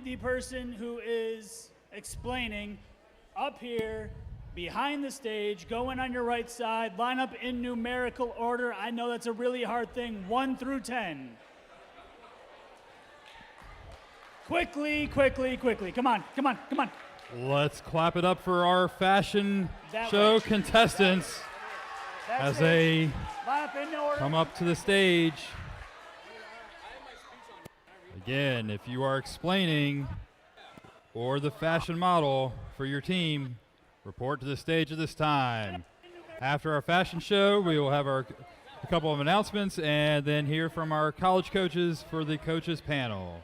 the person who is explaining up here behind the stage, going on your right side, line up in numerical order. I know that's a really hard thing, 1 through 10. Quickly, quickly, quickly. Come on, come on, come on. Let's clap it up for our fashion show contestants as they come up to the stage. Again, if you are explaining or the fashion model for your team, report to the stage at this time. After our fashion show, we will have a couple of announcements and then hear from our college coaches for the coaches panel.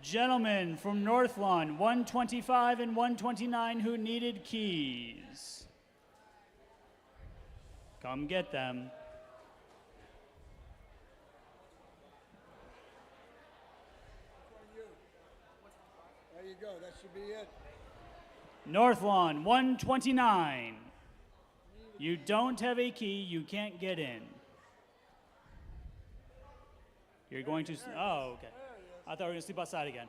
Gentlemen from North Lawn, 125 and 129 who needed keys. Come get them. There you go, that should be it. North Lawn, 129. You don't have a key, you can't get in. You're going to, oh, okay. I thought we were going to sleep outside again.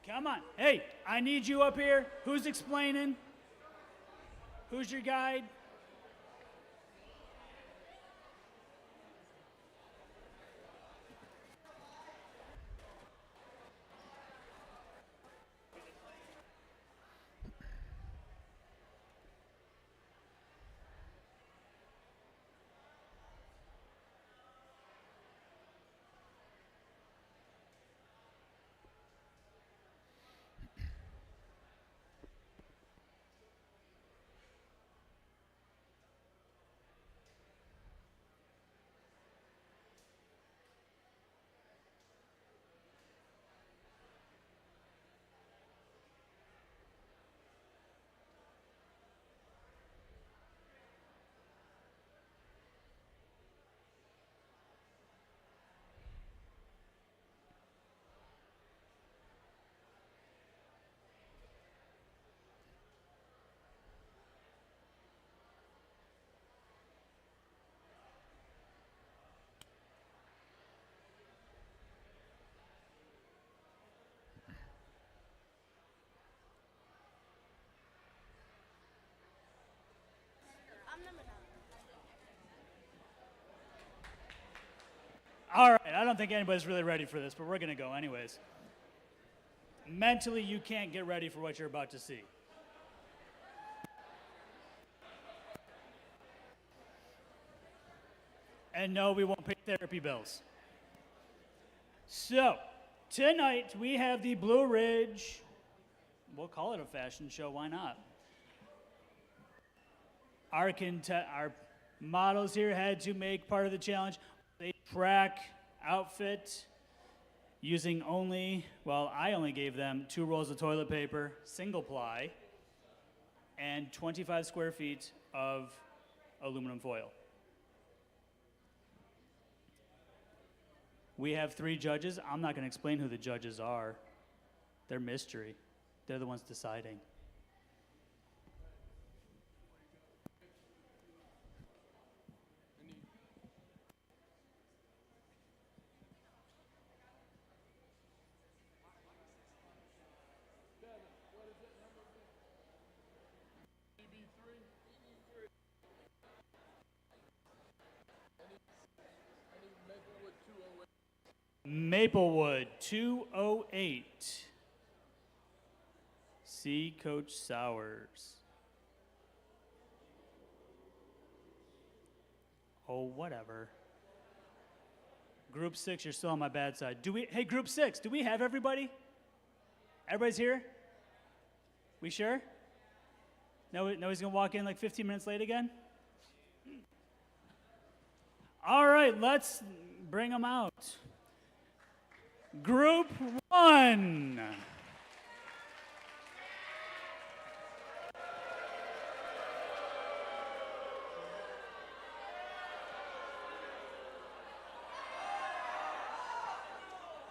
Come on. Hey, I need you up here. Who's explaining? Who's your guide? All right, I don't think anybody's really ready for this, but we're going to go anyways. Mentally, you can't get ready for what you're about to see. And no, we won't pay therapy bills. So, tonight we have the Blue Ridge, we'll call it a fashion show, why not? Our models here had to make part of the challenge a track outfit using only, well, I only gave them 2 rolls of toilet paper, single ply, and 25 square feet of aluminum foil. We have 3 judges. I'm not going to explain who the judges are. They're mystery. They're the ones deciding. Maplewood 208. See Coach Sowers. Oh, whatever. Group 6, you're still on my bad side. Hey, Group 6, do we have everybody? Everybody's here? We sure? No, he's gonna walk in like 15 minutes late again? All right, let's bring them out. Group 1.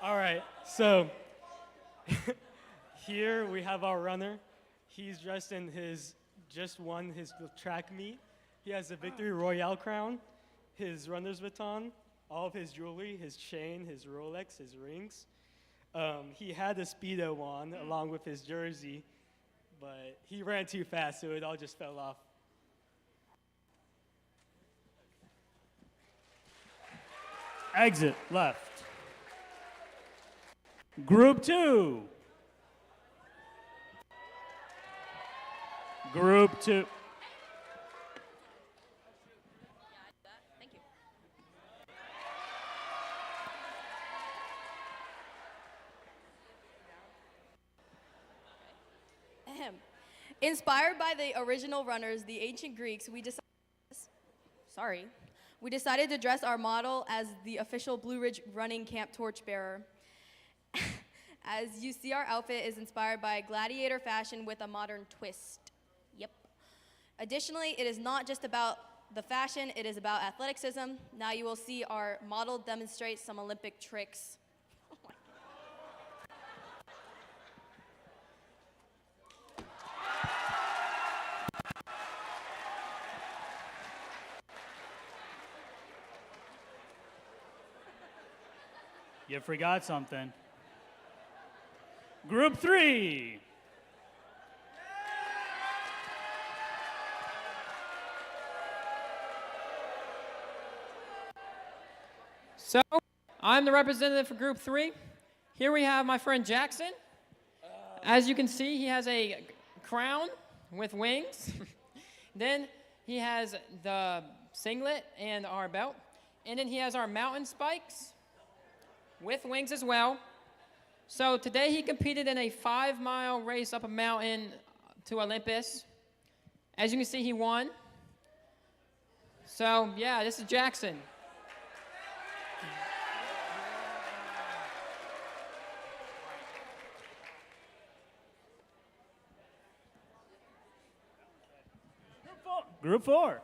All right, so Here we have our runner. He's dressed in just won his track meet. He has a Victory Royale crown, his runner's baton, all of his jewelry, his chain, his Rolex, his rings. He had a Speedo on along with his jersey, but he ran too fast, so it all just fell off. Exit left. Group 2. Group 2. Thank you. Ahem. Inspired by the original runners, the ancient Greeks, we decided to dress our model as the official Blue Ridge Running Camp torchbearer. As you see, our outfit is inspired by gladiator fashion with a modern twist. Yep. Additionally, it is not just about the fashion, it is about athleticism. Now you will see our model demonstrate some Olympic tricks. Oh my You forgot something. Group 3. So, I'm the representative for Group 3. Here we have my friend Jackson. As you can see, he has a crown with wings. Then he has the singlet and our belt. And then he has our mountain spikes with wings as well. So today he competed in a 5-mile race up a mountain to Olympus. As you can see, he won. So yeah, this is Jackson. Group 4.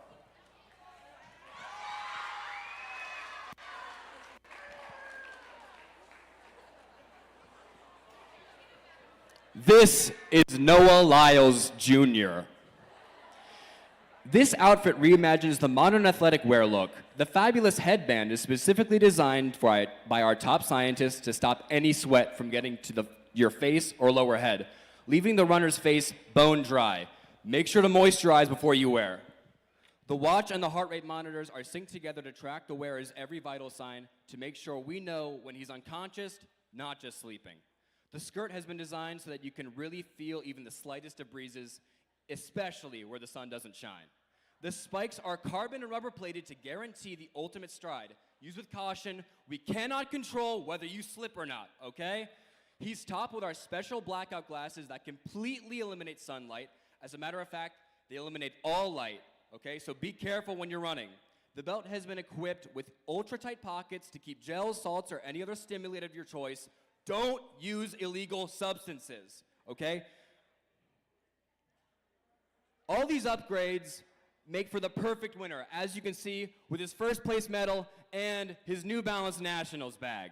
This is Noah Lyles Jr. This outfit reimagines the modern athletic wear look. The fabulous headband is specifically designed by our top scientists to stop any sweat from getting to your face or lower head, leaving the runner's face bone dry. Make sure to moisturize before you wear. The watch and the heart rate monitors are synced together to track the wearer's every vital sign to make sure we know when he's unconscious, not just sleeping. The skirt has been designed so that you can really feel even the slightest of breezes, especially where the sun doesn't shine. The spikes are carbon and rubber plated to guarantee the ultimate stride. Use with caution. We cannot control whether you slip or not, okay? He's topped with our special blackout glasses that completely eliminate sunlight. As a matter of fact, they eliminate all light, okay? So be careful when you're running. The belt has been equipped with ultra-tight pockets to keep gels, salts, or any other stimulant of your choice. Don't use illegal substances, okay? All these upgrades make for the perfect winner, as you can see, with his first place medal and his New Balance Nationals bag.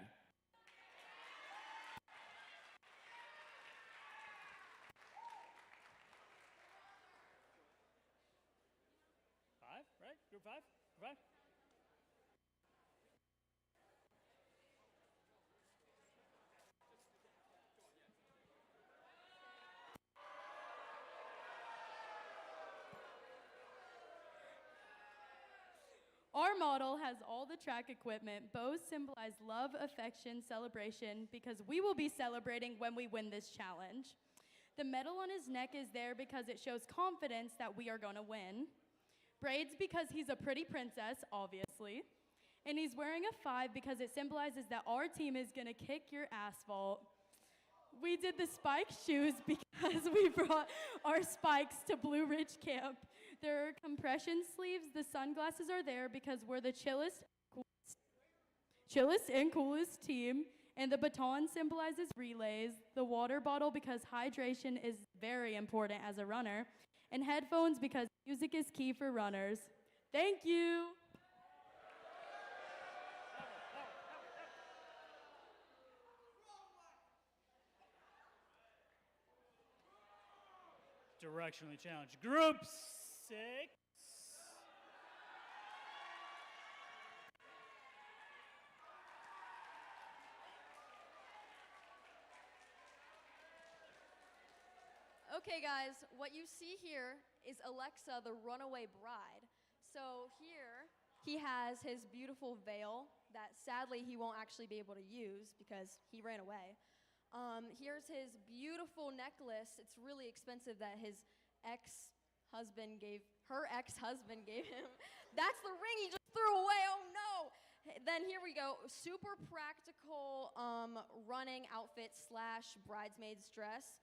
Five, right? Group 5? 5? Our model has all the track equipment. Bows symbolize love, affection, celebration, because we will be celebrating when we win this challenge. The medal on his neck is there because it shows confidence that we are going to win. Braids because he's a pretty princess, obviously. And he's wearing a 5 because it symbolizes that our team is going to kick your asphalt. We did the spike shoes because we brought our spikes to Blue Ridge Camp. There are compression sleeves. The sunglasses are there because we're the chillest and coolest team. And the baton symbolizes relays. The water bottle because hydration is very important as a runner. And headphones because music is key for runners. Thank you. directionally challenged. Group 6. Okay, guys, what you see here is Alexa, the runaway bride. So here, he has his beautiful veil that sadly he won't actually be able to use because he ran away. Here's his beautiful necklace. It's really expensive that his ex-husband gave him. That's the ring he just threw away, oh no! Then here we go, super practical running outfit / bridesmaid's dress.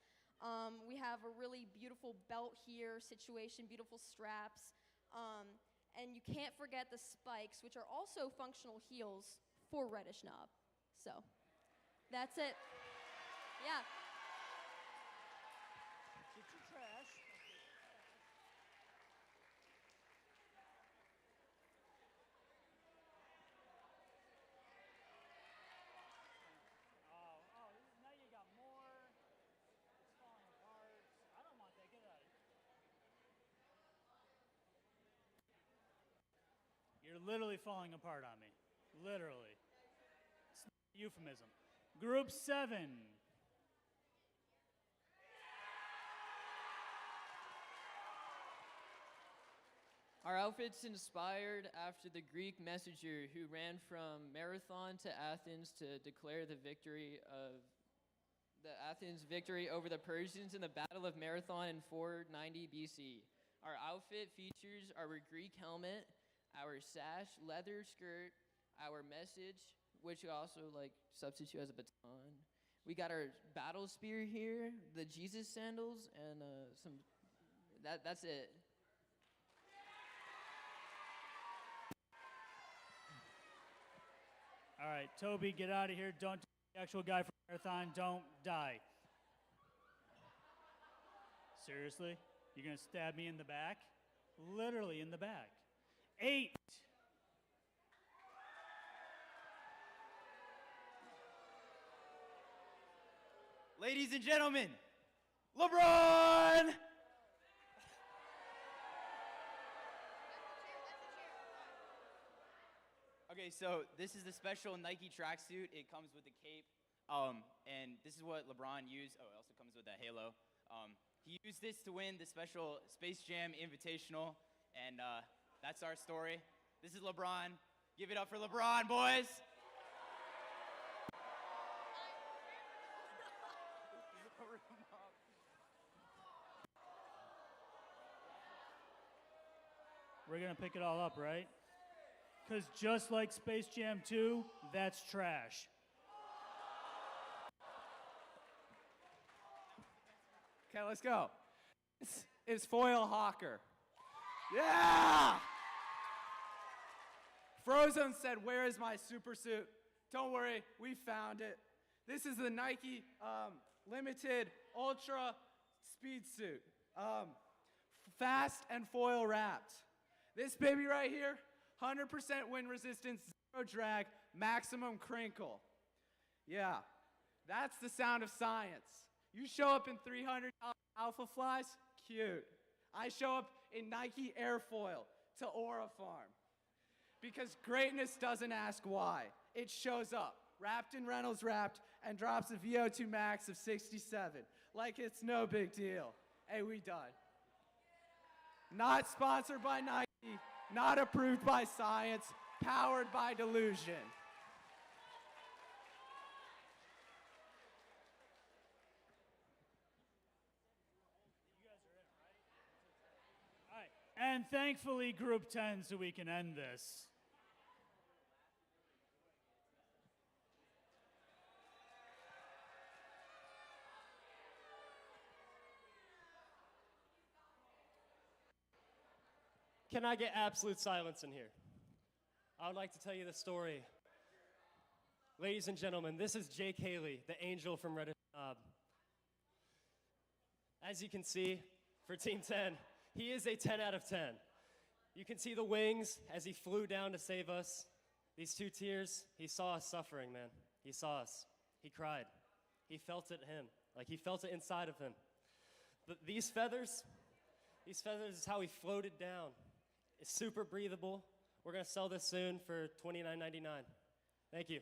We have a really beautiful belt here situation, beautiful straps. And you can't forget the spikes, which are also functional heels for Reddish Knob. So, that's it. Yeah. Get your trash. Oh, now you got more. It's falling apart. I don't want that. Get out of here. You're literally falling apart on me. Literally. It's not a euphemism. Group 7. Our outfit's inspired after the Greek messenger who ran from Marathon to Athens to declare the Athens victory over the Persians in the Battle of Marathon in 490 BC. Our outfit features our Greek helmet, our sash, leather skirt, our message, which we also substitute as a baton. We got our battle spear here, the Jesus sandals, and that's it. All right, Toby, get out of here. Don't the actual guy from Marathon. Don't die. Seriously? You're going to stab me in the back? Literally in the back. 8. Ladies and gentlemen, LeBron! Okay, so this is the special Nike tracksuit. It comes with a cape, and this is what LeBron used. Oh, it also comes with a halo. He used this to win the special Space Jam Invitational, and that's our story. This is LeBron. Give it up for LeBron, boys. We're going to pick it all up, right? Because just like Space Jam 2, that's trash. Okay, let's go. This is Foil Hawker. Yeah! Frozone said, "Where is my super suit?" Don't worry, we found it. This is the Nike limited ultra speed suit. Fast and foil wrapped. This baby right here, 100% wind resistance, 0 drag, maximum crinkle. Yeah, that's the sound of science. You show up in $300 Alpha Flies, cute. I show up in Nike Airfoil to Aura Farm. Because greatness doesn't ask why. It shows up, wrapped in Reynolds wrapped, and drops a VO2 max of 67. Like it's no big deal. Hey, we done. Not sponsored by Nike, not approved by science, powered by delusion. All right, and thankfully Group 10 so we can end this. Can I get absolute silence in here? I would like to tell you the story. Ladies and gentlemen, this is Jake Haley, the angel from Reddish Knob. As you can see, for Team 10, he is a 10 out of 10. You can see the wings as he flew down to save us. These 2 tears, he saw us suffering, man. He saw us. He cried. He felt it he felt it inside of him. These feathers is how we floated down. It's super breathable. We're gonna sell this soon for $29.99. Thank you.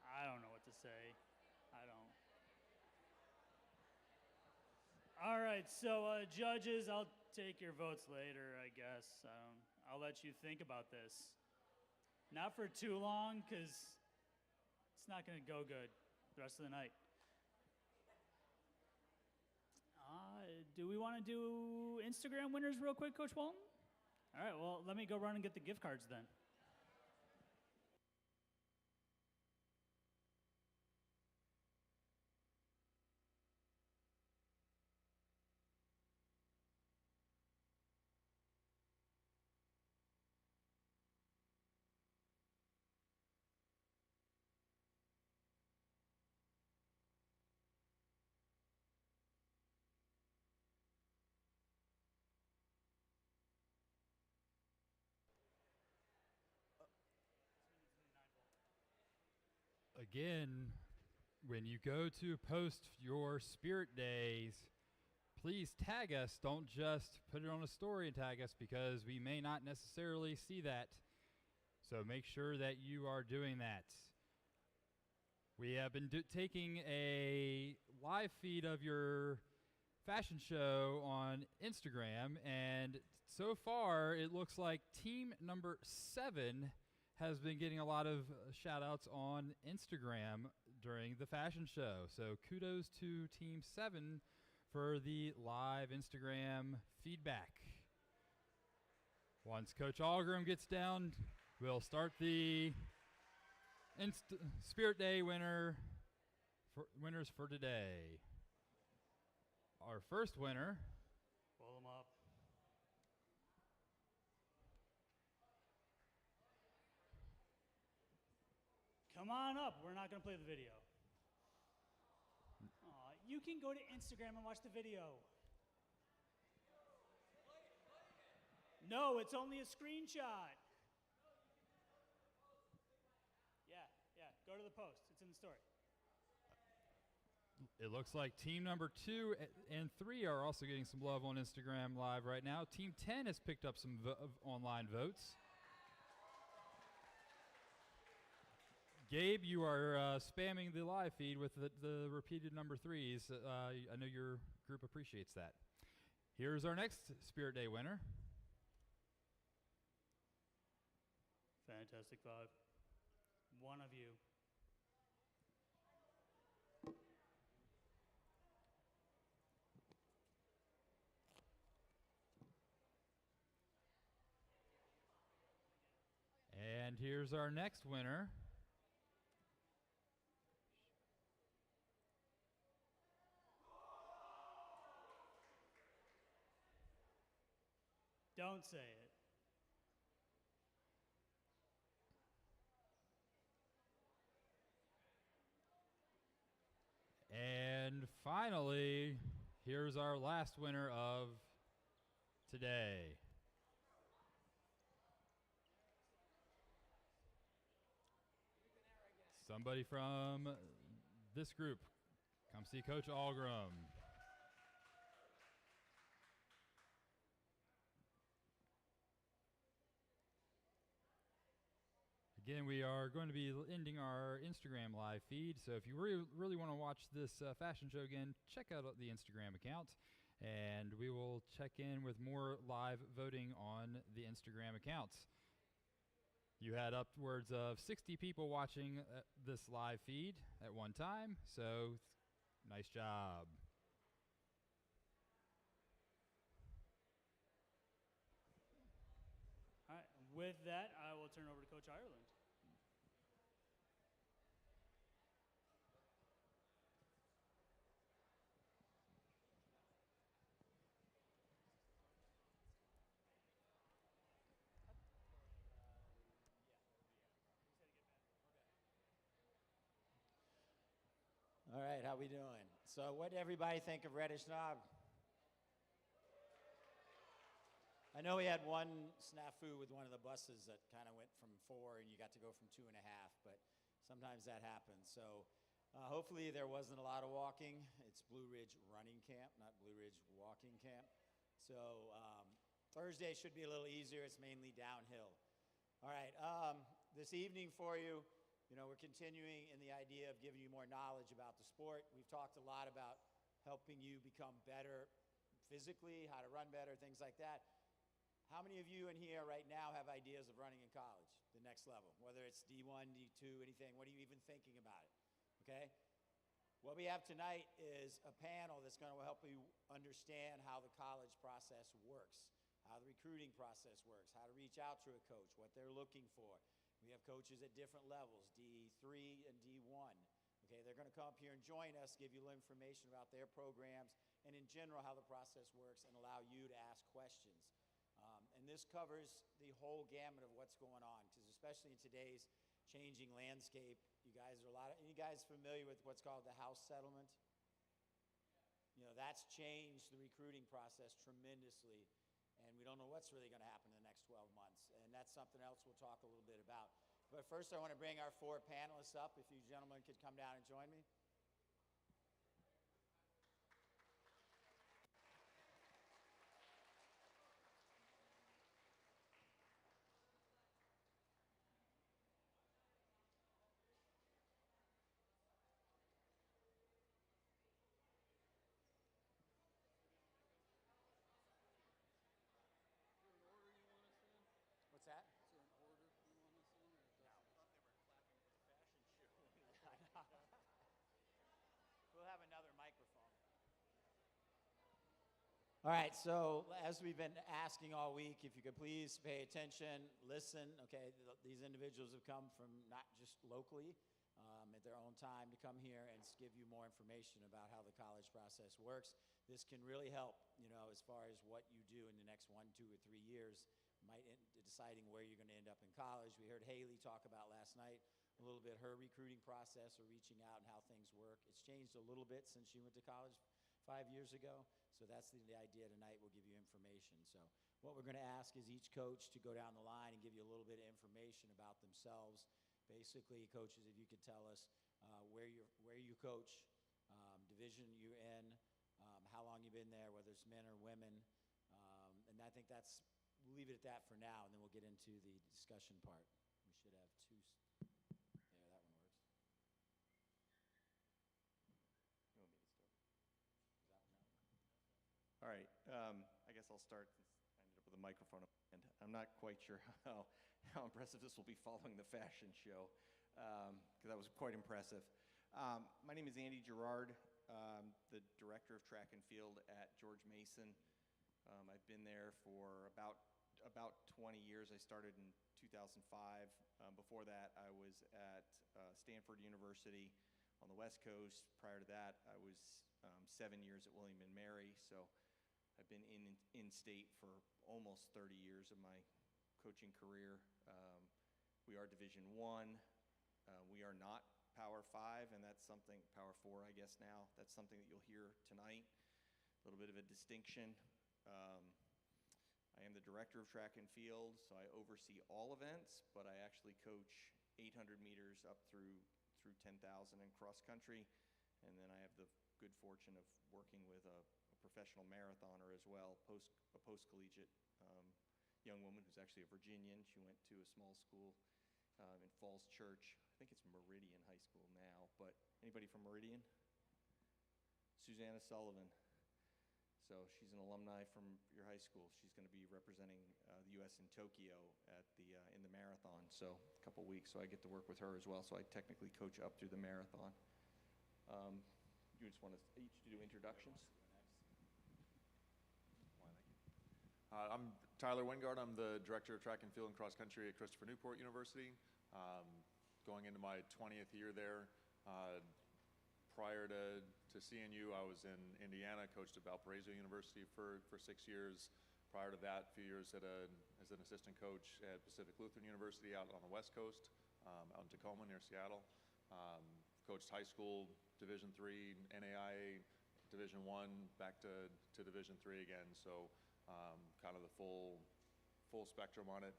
I don't know what to say. I don't. All right, so judges, I'll take your votes later, I guess. I'll let you think about this. Not for too long, because it's not going to go good the rest of the night. Do we want to do Instagram winners real quick, Coach Walton? All right, well, let me go run and get the gift cards then. Again, when you go to post your Spirit Days, please tag us. Don't just put it on a story and tag us, because we may not necessarily see that. So make sure that you are doing that. We have been taking a live feed of your fashion show on Instagram, and so far it looks like team number 7 has been getting a lot of shout outs on Instagram during the fashion show. So kudos to team 7 for the live Instagram feedback. Once Coach Algram gets down, we'll start the Spirit Day winners for today. Our first winner. Pull them up. Come on up. We're not going to play the video. Aw, you can go to Instagram and watch the video. No, it's only a screenshot. Yeah, go to the post. It's in the story. It looks like team number 2 and 3 are also getting some love on Instagram Live right now. Team 10 has picked up some online votes. Gabe, you are spamming the live feed with the repeated number 3s. I know your group appreciates that. Here's our next Spirit Day winner. Fantastic 5. One of you. And here's our next winner. Don't say it. And finally, here's our last winner of today. Somebody from this group. Come see Coach Algram. Again, we are going to be ending our Instagram live feed, so if you really want to watch this fashion show again, check out the Instagram account, and we will check in with more live voting on the Instagram accounts. You had upwards of 60 people watching this live feed at one time, so nice job. All right, with that, I will turn over to Coach Ireland. All right, how we doing? So what did everybody think of Reddish Knob? I know we had one snafu with one of the buses that kind of went from 4 and you got to go from 2.5, but sometimes that happens. So hopefully there wasn't a lot of walking. It's Blue Ridge Running Camp, not Blue Ridge Walking Camp. So Thursday should be a little easier. It's mainly downhill. All right, this evening for you, we're continuing in the idea of giving you more knowledge about the sport. We've talked a lot about helping you become better physically, how to run better, things like that. How many of you in here right now have ideas of running in college, the next level? Whether it's D1, D2, anything, what are you even thinking about it? Okay? What we have tonight is a panel that's going to help you understand how the college process works, how the recruiting process works, how to reach out to a coach, what they're looking for. We have coaches at different levels, D3 and D1. Okay, they're going to come up here and join us, give you a little information about their programs and in general how the process works and allow you to ask questions. And this covers the whole gamut of what's going on, because especially in today's changing landscape, you guys familiar with what's called the house settlement? That's changed the recruiting process tremendously, and we don't know what's really going to happen in the next 12 months, and that's something else we'll talk a little bit about. But first I want to bring our 4 panelists up. If you gentlemen could come down and join me. What's that? Is there an order you want us in? No. I thought they were clapping for the fashion show. We'll have another microphone. All right, so as we've been asking all week, if you could please pay attention, listen. Okay, these individuals have come from not just locally, at their own time to come here and give you more information about how the college process works. This can really help, as far as what you do in the next 1, 2, or 3 years, deciding where you're going to end up in college. We heard Haley talk about last night a little bit her recruiting process or reaching out and how things work. It's changed a little bit since she went to college 5 years ago. So that's the idea tonight. We'll give you information. So what we're going to ask is each coach to go down the line and give you a little bit of information about themselves. Basically, coaches, if you could tell us where you coach, division you're in, how long you've been there, whether it's men or women. And I think we'll leave it at that for now, and then we'll get into the discussion part. We should have 2. There, that one works. You want me to start? Is that one out? All right. I guess I'll start since I ended up with a microphone. And I'm not quite sure how impressive this will be following the fashion show, because that was quite impressive. My name is Andy Gerard, the director of track and field at George Mason. I've been there for about 20 years. I started in 2005. Before that, I was at Stanford University on the West Coast. Prior to that, I was 7 years at William & Mary. So I've been in state for almost 30 years of my coaching career. We are Division I. We are not Power 5, and that's something, Power 4, I guess now. That's something that you'll hear tonight. A little bit of a distinction. I am the director of track and field, so I oversee all events, but I actually coach 800 meters up through 10,000 in cross country, and then I have the good fortune of working with a professional marathoner as well, a post-collegiate young woman who's actually a Virginian. She went to a small school in Falls Church. I think it's Meridian High School now, but anybody from Meridian? Susanna Sullivan. So she's an alumni from your high school. She's going to be representing the U.S. in Tokyo in the marathon. So a couple weeks. So I get to work with her as well. So I technically coach up through the marathon. You just want us each to do introductions? I'm Tyler Wingard. I'm the director of track and field and cross country at Christopher Newport University. Going into my 20th year there. Prior to CNU, I was in Indiana, coached at Valparaiso University for 6 years. Prior to that, a few years as an assistant coach at Pacific Lutheran University out on the West Coast, out in Tacoma near Seattle. Coached high school, Division III, NAIA, Division I, back to Division III again. So kind of the full spectrum on it.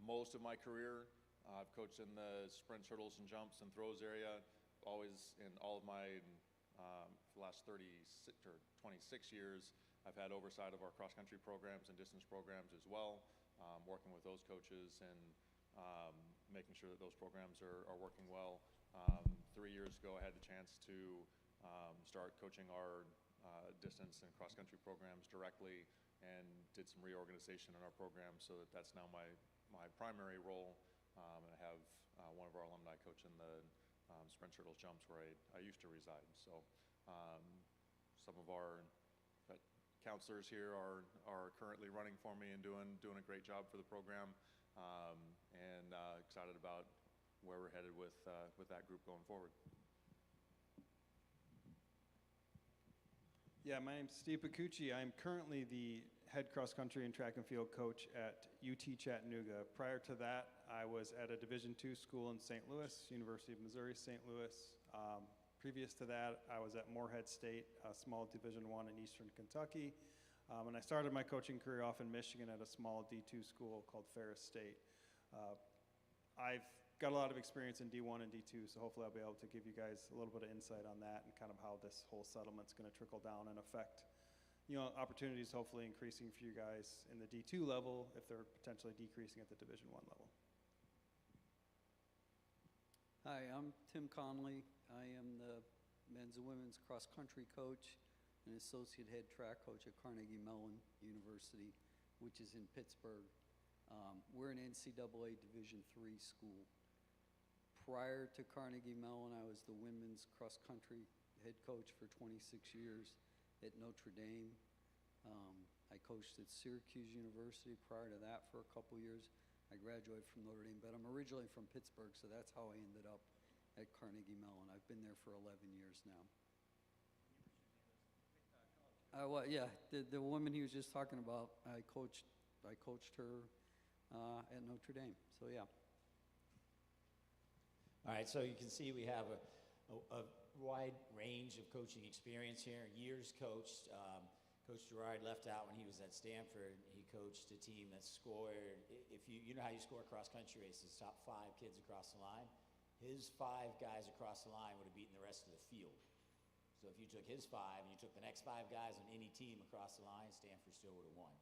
Most of my career, I've coached in the sprint, hurdles, and jumps and throws area. Always in all of my for the last 36 or 26 years, I've had oversight of our cross-country programs and distance programs as well, working with those coaches and making sure that those programs are working well. 3 years ago, I had the chance to start coaching our distance and cross-country programs directly and did some reorganization in our program so that that's now my primary role. And I have one of our alumni coach in the sprint, hurdles, jumps where I used to reside. So some of our counselors here are currently running for me and doing a great job for the program, and excited about where we're headed with that group going forward. Yeah, my name's Steve Picucci. I'm currently the head cross-country and track and field coach at UT Chattanooga. Prior to that, I was at a Division II school in St. Louis, University of Missouri, St. Louis. Previous to that, I was at Morehead State, a small Division I in Eastern Kentucky. And I started my coaching career off in Michigan at a small D2 school called Ferris State. I've got a lot of experience in D1 and D2, so hopefully I'll be able to give you guys a little bit of insight on that and kind of how this whole settlement's going to trickle down and affect, opportunities hopefully increasing for you guys in the D2 level if they're potentially decreasing at the Division I level. Hi, I'm Tim Connelly. I am the men's and women's cross-country coach and associate head track coach at Carnegie Mellon University, which is in Pittsburgh. We're an NCAA Division III school. Prior to Carnegie Mellon, I was the women's cross-country head coach for 26 years at Notre Dame. I coached at Syracuse University prior to that for a couple years. I graduated from Notre Dame, but I'm originally from Pittsburgh, so that's how I ended up at Carnegie Mellon. I've been there for 11 years now. Well, yeah, the woman he was just talking about, I coached her at Notre Dame. So yeah. All right, so you can see we have a wide range of coaching experience here. Years coached. Coach Gerard left out when he was at Stanford. He coached a team that scored, if you know how you score cross-country races, top 5 kids across the line. His 5 guys across the line would have beaten the rest of the field. So if you took his 5 and you took the next 5 guys on any team across the line, Stanford still would have won.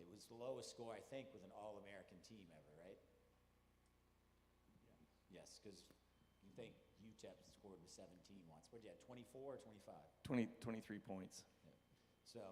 It was the lowest score, I think, with an All-American team ever, right? Yeah. Yes, because you think UTEP scored with 17 once. What did you have, 24 or 25? 23 points. Yeah.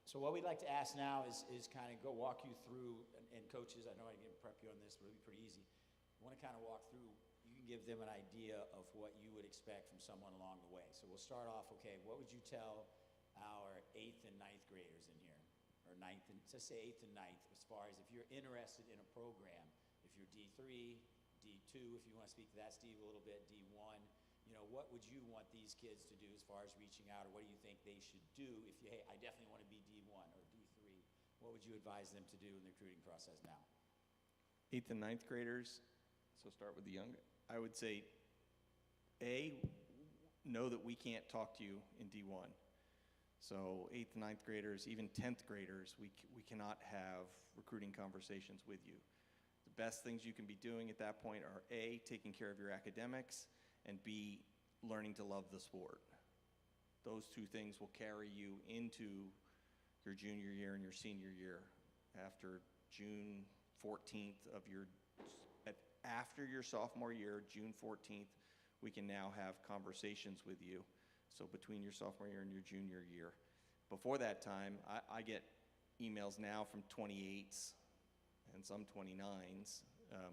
So what we'd like to ask now is kind of go walk you through, and coaches, I know I didn't prep you on this, but it'll be pretty easy. I want to kind of walk through, you can give them an idea of what you would expect from someone along the way. So we'll start off, okay, what would you tell our 8th and 9th graders in here? Or 9th and, let's say 8th and 9th, as far as if you're interested in a program, if you're D3, D2, if you want to speak to that, Steve, a little bit, D1, what would you want these kids to do as far as reaching out, or what do you think they should do if you, hey, I definitely want to be D1 or D3, what would you advise them to do in the recruiting process now? 8th and 9th graders, so start with the young. I would say, A, know that we can't talk to you in D1. So 8th and 9th graders, even 10th graders, we cannot have recruiting conversations with you. The best things you can be doing at that point are A, taking care of your academics, and B, learning to love the sport. Those 2 things will carry you into your junior year and your senior year. After June 14th after your sophomore year, June 14th, we can now have conversations with you. So between your sophomore year and your junior year. Before that time, I get emails now from 28s and some 29s,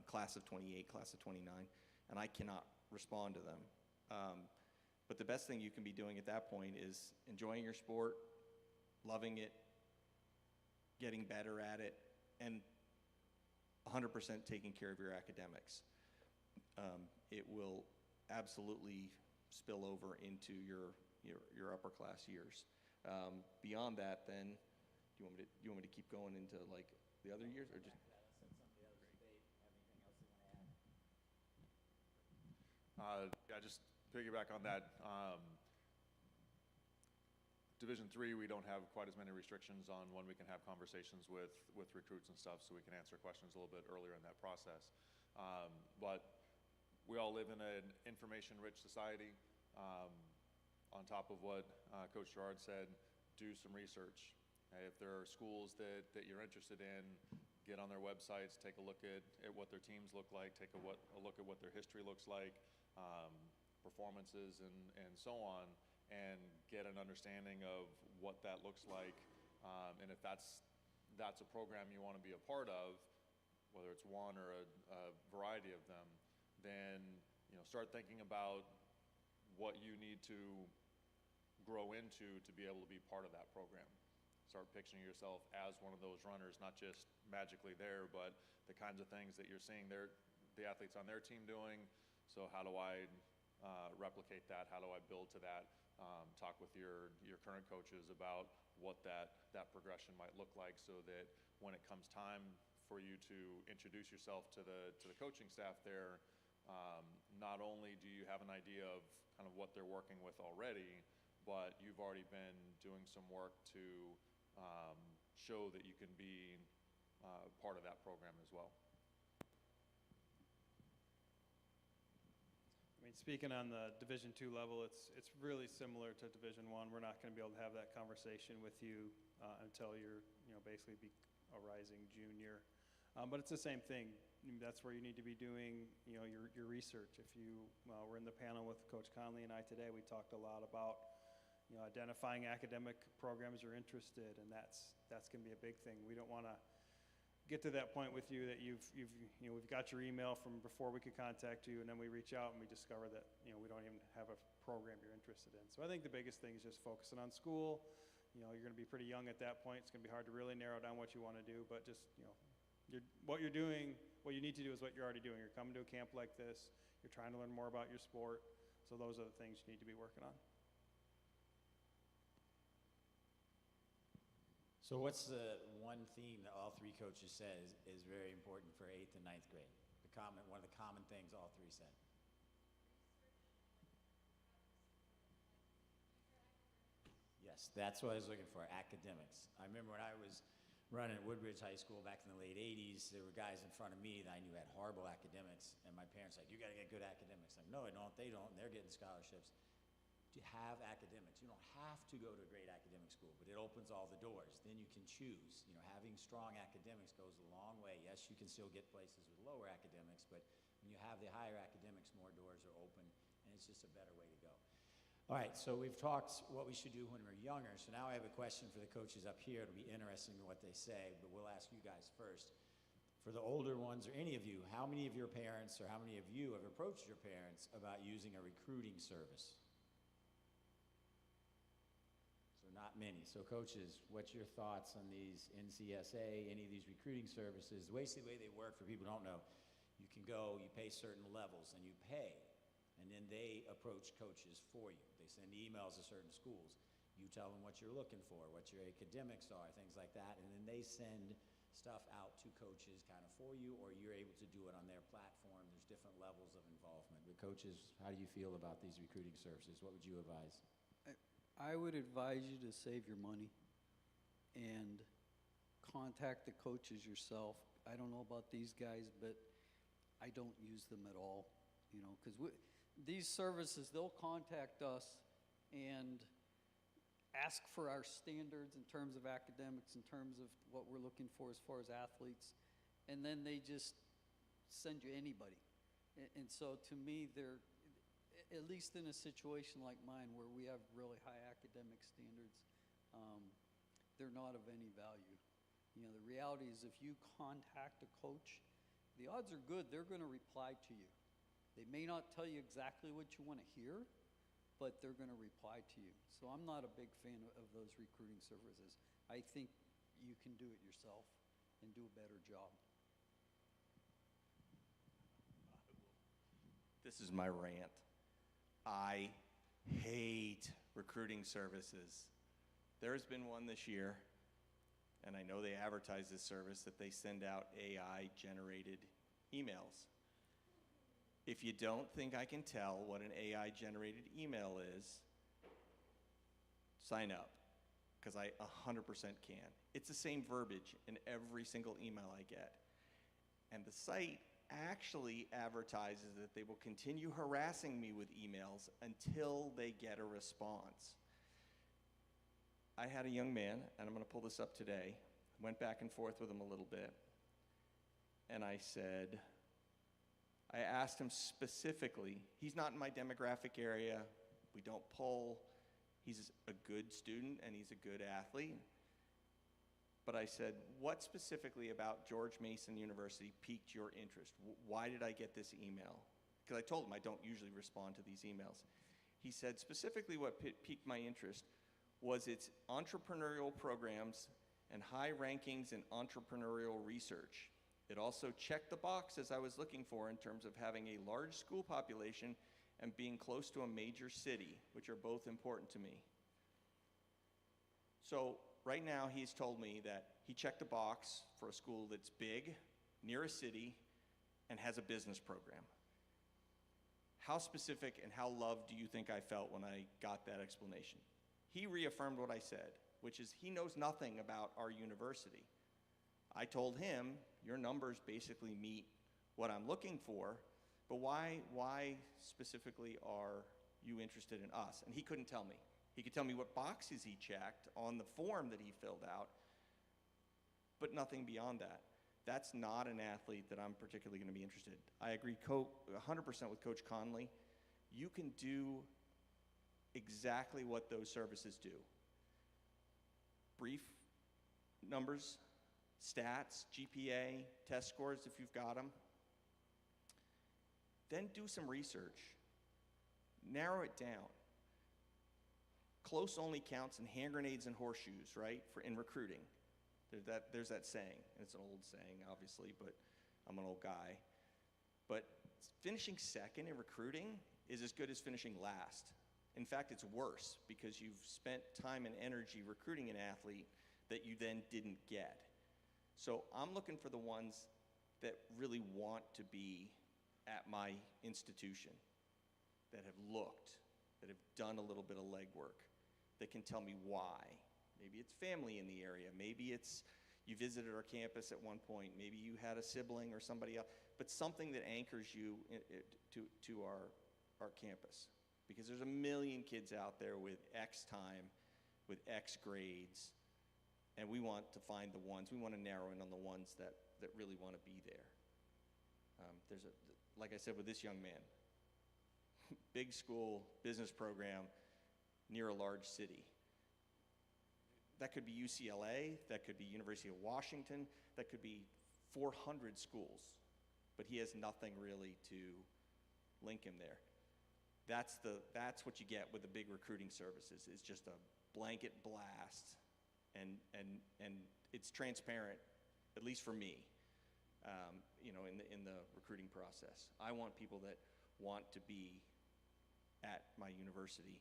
class of 28, class of 29, and I cannot respond to them. But the best thing you can be doing at that point is enjoying your sport, loving it, getting better at it, and 100% taking care of your academics. It will absolutely spill over into your upper class years. Beyond that, then, do you want me to keep going into like the other years, or just? Yeah, just piggyback on that. Division III, we don't have quite as many restrictions on when we can have conversations with recruits and stuff, so we can answer questions a little bit earlier in that process. But we all live in an information-rich society. On top of what Coach Gerard said, do some research. If there are schools that you're interested in, get on their websites, take a look at what their teams look like, take a look at what their history looks like, performances and so on, and get an understanding of what that looks like. And if that's a program you want to be a part of, whether it's one or a variety of them, then start thinking about what you need to grow into to be able to be part of that program. Start picturing yourself as one of those runners, not just magically there, but the kinds of things that you're seeing the athletes on their team doing. So how do I replicate that? How do I build to that? Talk with your current coaches about what that progression might look like, so that when it comes time for you to introduce yourself to the coaching staff there, not only do you have an idea of kind of what they're working with already, but you've already been doing some work to show that you can be part of that program as well. I mean, speaking on the Division II level, it's really similar to Division I. We're not going to be able to have that conversation with you until you're, basically a rising junior. But it's the same thing. That's where you need to be doing, your research. If you were in the panel with Coach Connelly and I today, we talked a lot about, identifying academic programs you're interested, and that's going to be a big thing. We don't want to get to that point with you that we've got your email from before we could contact you, and then we reach out and we discover that we don't even have a program you're interested in. So I think the biggest thing is just focusing on school. You're going to be pretty young at that point. It's going to be hard to really narrow down what you want to do, but just what you're doing, what you need to do is what you're already doing. You're coming to a camp like this. You're trying to learn more about your sport. So those are the things you need to be working on. So what's the one theme that all three coaches said is very important for 8th and 9th grade? One of the common things all three said. Yes, that's what I was looking for, academics. I remember when I was running at Woodbridge High School back in the late 80s, there were guys in front of me that I knew had horrible academics, and my parents were like, you got to get good academics. I'm like, no, I don't, they don't, and they're getting scholarships. To have academics, you don't have to go to a great academic school, but it opens all the doors. Then you can choose. Having strong academics goes a long way. Yes, you can still get places with lower academics, but when you have the higher academics, more doors are open, and it's just a better way to go. All right, so we've talked what we should do when we're younger. So now I have a question for the coaches up here. It'll be interesting to what they say, but we'll ask you guys first. For the older ones, or any of you, how many of your parents or how many of you have approached your parents about using a recruiting service? Not many. So coaches, what's your thoughts on these NCSA, any of these recruiting services? The way they work, for people who don't know, you can go, you pay certain levels, and you pay, and then they approach coaches for you. They send emails to certain schools. You tell them what you're looking for, what your academics are, things like that, and then they send stuff out to coaches kind of for you, or you're able to do it on their platform. There's different levels of involvement. But coaches, how do you feel about these recruiting services? What would you advise? I would advise you to save your money and contact the coaches yourself. I don't know about these guys, but I don't use them at all, because these services, they'll contact us and ask for our standards in terms of academics, in terms of what we're looking for as far as athletes, and then they just send you anybody. And so to me, they're, at least in a situation like mine where we have really high academic standards, they're not of any value. The reality is if you contact a coach, the odds are good they're going to reply to you. They may not tell you exactly what you want to hear, but they're going to reply to you. So I'm not a big fan of those recruiting services. I think you can do it yourself and do a better job. This is my rant. I hate recruiting services. There's been one this year, and I know they advertise this service, that they send out AI-generated emails. If you don't think I can tell what an AI-generated email is, sign up. because I 100% can. It's the same verbiage in every single email I get. And the site actually advertises that they will continue harassing me with emails until they get a response. I had a young man, and I'm going to pull this up today, went back and forth with him a little bit, and I asked him specifically, he's not in my demographic area, we don't poll, he's a good student and he's a good athlete, but I said, what specifically about George Mason University piqued your interest? Why did I get this email? Because I told him I don't usually respond to these emails. He said, specifically what piqued my interest was its entrepreneurial programs and high rankings in entrepreneurial research. It also checked the boxes I was looking for in terms of having a large school population and being close to a major city, which are both important to me. So right now he's told me that he checked the box for a school that's big, near a city, and has a business program. How specific and how loved do you think I felt when I got that explanation? He reaffirmed what I said, which is he knows nothing about our university. I told him, your numbers basically meet what I'm looking for, but why specifically are you interested in us? And he couldn't tell me. He could tell me what boxes he checked on the form that he filled out, but nothing beyond that. That's not an athlete that I'm particularly going to be interested in. I agree 100% with Coach Connelly. You can do exactly what those services do. Brief numbers, stats, GPA, test scores if you've got them. Then do some research. Narrow it down. Close only counts in hand grenades and horseshoes, right, in recruiting. There's that saying. It's an old saying, obviously, but I'm an old guy. But finishing second in recruiting is as good as finishing last. In fact, it's worse because you've spent time and energy recruiting an athlete that you then didn't get. So I'm looking for the ones that really want to be at my institution, that have looked, that have done a little bit of legwork, that can tell me why. Maybe it's family in the area. Maybe it's you visited our campus at one point. Maybe you had a sibling or somebody else. But something that anchors you to our campus. Because there's a million kids out there with X time, with X grades, and we want to find the ones, we want to narrow in on the ones that really want to be there. Like I said with this young man, big school, business program, near a large city. That could be UCLA, that could be University of Washington, that could be 400 schools, but he has nothing really to link him there. That's what you get with the big recruiting services, is just a blanket blast, and it's transparent, at least for me, in the recruiting process. I want people that want to be at my university,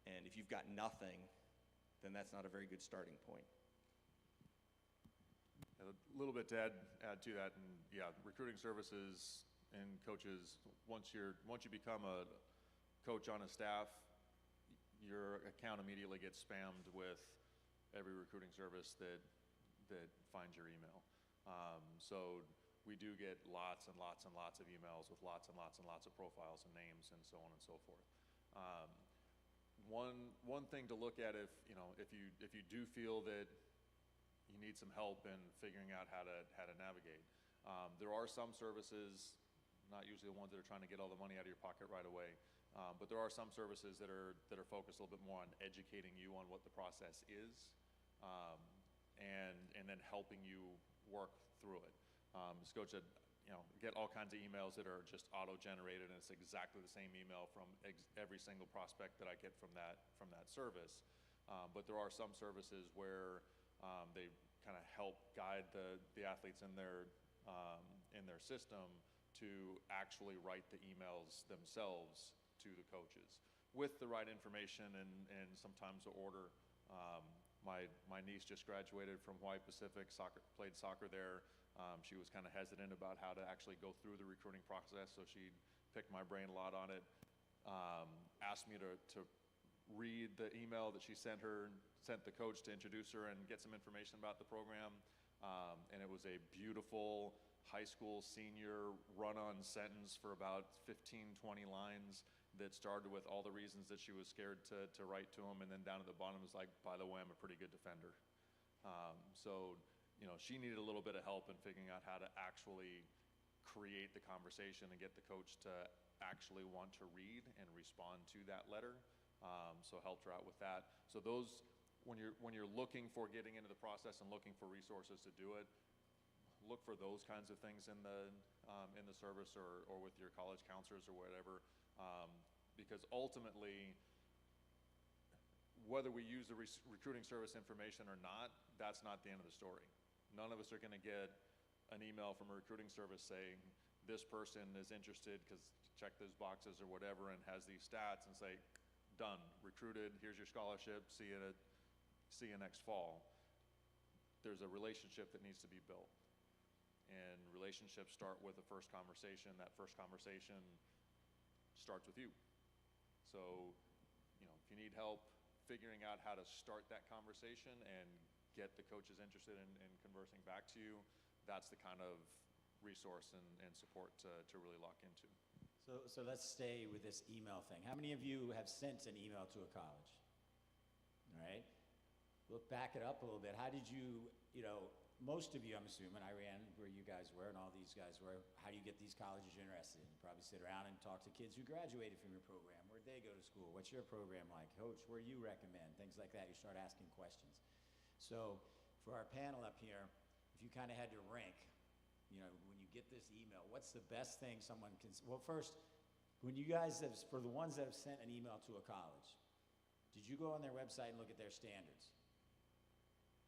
and if you've got nothing, then that's not a very good starting point. A little bit to add to that, and yeah, recruiting services and coaches, once you become a coach on a staff, your account immediately gets spammed with every recruiting service that finds your email. So we do get lots and lots and lots of emails with lots and lots and lots of profiles and names and so on and so forth. One thing to look at if you do feel that you need some help in figuring out how to navigate. There are some services, not usually the ones that are trying to get all the money out of your pocket right away, but there are some services that are focused a little bit more on educating you on what the process is, and then helping you work through it. As Coach said, get all kinds of emails that are just auto-generated, and it's exactly the same email from every single prospect that I get from that service. But there are some services where they kind of help guide the athletes in their system to actually write the emails themselves to the coaches with the right information and sometimes the order. My niece just graduated from Hawaii Pacific, played soccer there. She was kind of hesitant about how to actually go through the recruiting process, so she picked my brain a lot on it. Asked me to read the email that she sent the coach to introduce her and get some information about the program. And it was a beautiful high school senior run-on sentence for about 15, 20 lines that started with all the reasons that she was scared to write to him, and then down at the bottom was like, by the way, I'm a pretty good defender. So, you know, she needed a little bit of help in figuring out how to actually create the conversation and get the coach to actually want to read and respond to that letter. So helped her out with that. So those, when you're looking for getting into the process and looking for resources to do it, look for those kinds of things in the service or with your college counselors or whatever, because ultimately, whether we use the recruiting service information or not, that's not the end of the story. None of us are going to get an email from a recruiting service saying this person is interested because check those boxes or whatever and has these stats and say, done, recruited, here's your scholarship, see you next fall. There's a relationship that needs to be built. And relationships start with a first conversation. That first conversation starts with you. So, you know, if you need help figuring out how to start that conversation and get the coaches interested in conversing back to you, that's the kind of resource and support to really lock into. So let's stay with this email thing. How many of you have sent an email to a college? All right. Look, back it up a little bit. How did you, most of you, I'm assuming, I ran where you guys were and all these guys were. How do you get these colleges interested? You probably sit around and talk to kids who graduated from your program. Where'd they go to school? What's your program like? Coach, where do you recommend? Things like that. You start asking questions. So for our panel up here, if you kind of had to rank, when you get this email, what's the best thing someone can, well, first, when you guys have, for the ones that have sent an email to a college, did you go on their website and look at their standards?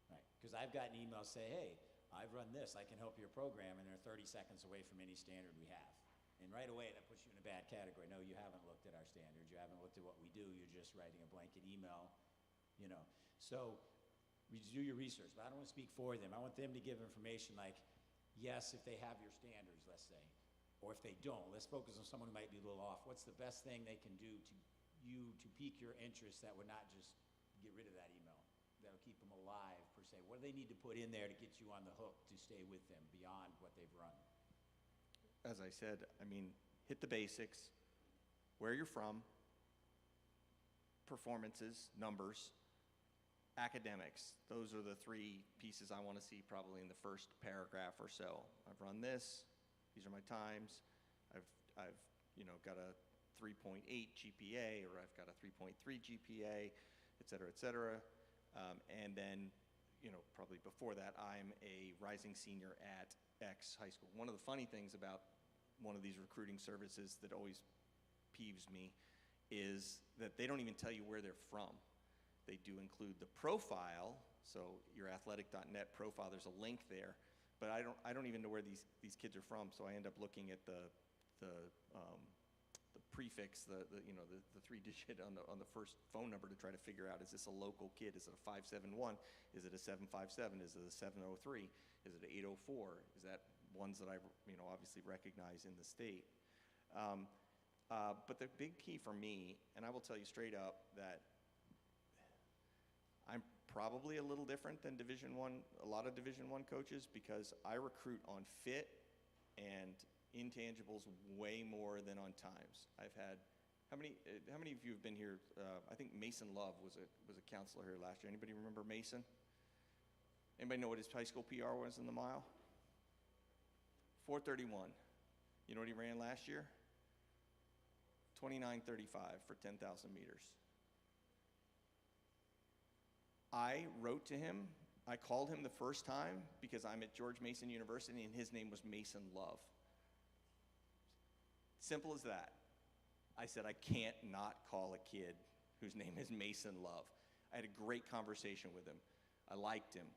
Right, because I've gotten emails say, hey, I've run this, I can help your program, and they're 30 seconds away from any standard we have. And right away, that puts you in a bad category. No, you haven't looked at our standards, you haven't looked at what we do, you're just writing a blanket email, So, you do your research, but I don't want to speak for them. I want them to give information like, yes, if they have your standards, let's say, or if they don't, let's focus on someone who might be a little off. What's the best thing they can do to pique your interest that would not just get rid of that email, that'll keep them alive, per se? What do they need to put in there to get you on the hook to stay with them beyond what they've run? As I said, hit the basics, where you're from, performances, numbers, academics. Those are the three pieces I want to see probably in the first paragraph or so. I've run this. These are my times. I've got a 3.8 GPA, or I've got a 3.3 GPA, et cetera, and then, probably before that, I'm a rising senior at X high school. One of the funny things about one of these recruiting services that always peeves me is that they don't even tell you where they're from. They do include the profile, so your athletic.net profile, there's a link there, but I don't even know where these kids are from, so I end up looking at the prefix, the 3-digit on the first phone number to try to figure out, is this a local kid? Is it a 571? Is it a 757? Is it a 703? Is it an 804? Is that ones that I obviously recognize in the state? But the big key for me, and I will tell you straight up that I'm probably a little different than a lot of Division I coaches, because I recruit on fit and intangibles way more than on times. I've had, how many of you have been here? I think Mason Love was a counselor here last year. Anybody remember Mason? Anybody know what his high school PR was in the mile? 4:31. You know what he ran last year? 29:35 for 10,000 meters. I wrote to him, I called him the first time because I'm at George Mason University and his name was Mason Love. Simple as that. I said, I can't not call a kid whose name is Mason Love. I had a great conversation with him. I liked him.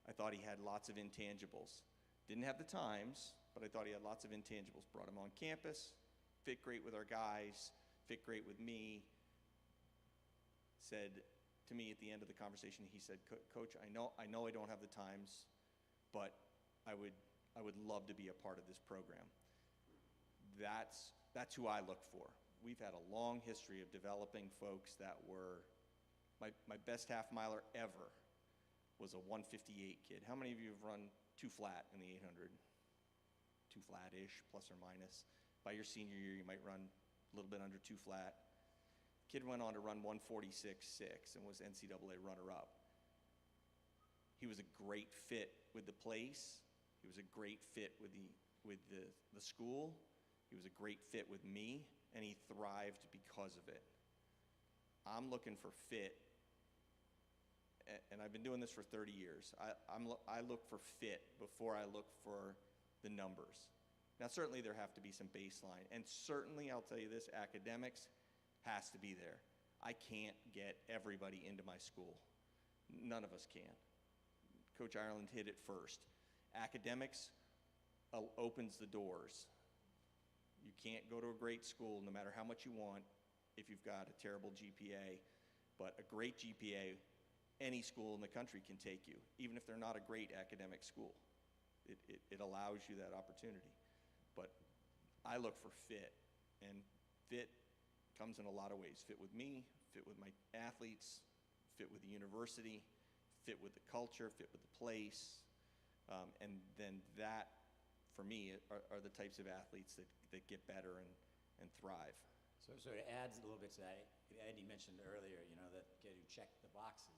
I thought he had lots of intangibles. Didn't have the times, but I thought he had lots of intangibles. Brought him on campus, fit great with our guys, fit great with me. Said to me at the end of the conversation, he said, Coach, I know I don't have the times, but I would love to be a part of this program. That's who I look for. we've had a long history of developing folks that were, my best half miler ever was a 158 kid. How many of you have run 2 flat in the 800? 2 flat-ish, plus or minus. By your senior year, you might run a little bit under 2 flat. Kid went on to run 146.6 and was NCAA runner-up. He was a great fit with the place. He was a great fit with the school. He was a great fit with me, and he thrived because of it. I'm looking for fit, and I've been doing this for 30 years. I look for fit before I look for the numbers. Now, certainly there have to be some baseline, and certainly, I'll tell you this, academics has to be there. I can't get everybody into my school. None of us can. Coach Ireland hit it first. Academics opens the doors. You can't go to a great school, no matter how much you want, if you've got a terrible GPA. But a great GPA, any school in the country can take you, even if they're not a great academic school. It allows you that opportunity. But I look for fit, and fit comes in a lot of ways. Fit with me, fit with my athletes, fit with the university, fit with the culture, fit with the place. And then that, for me, are the types of athletes that get better and thrive. So it sort of adds a little bit to that. Eddie mentioned earlier, you know, that kid who checked the boxes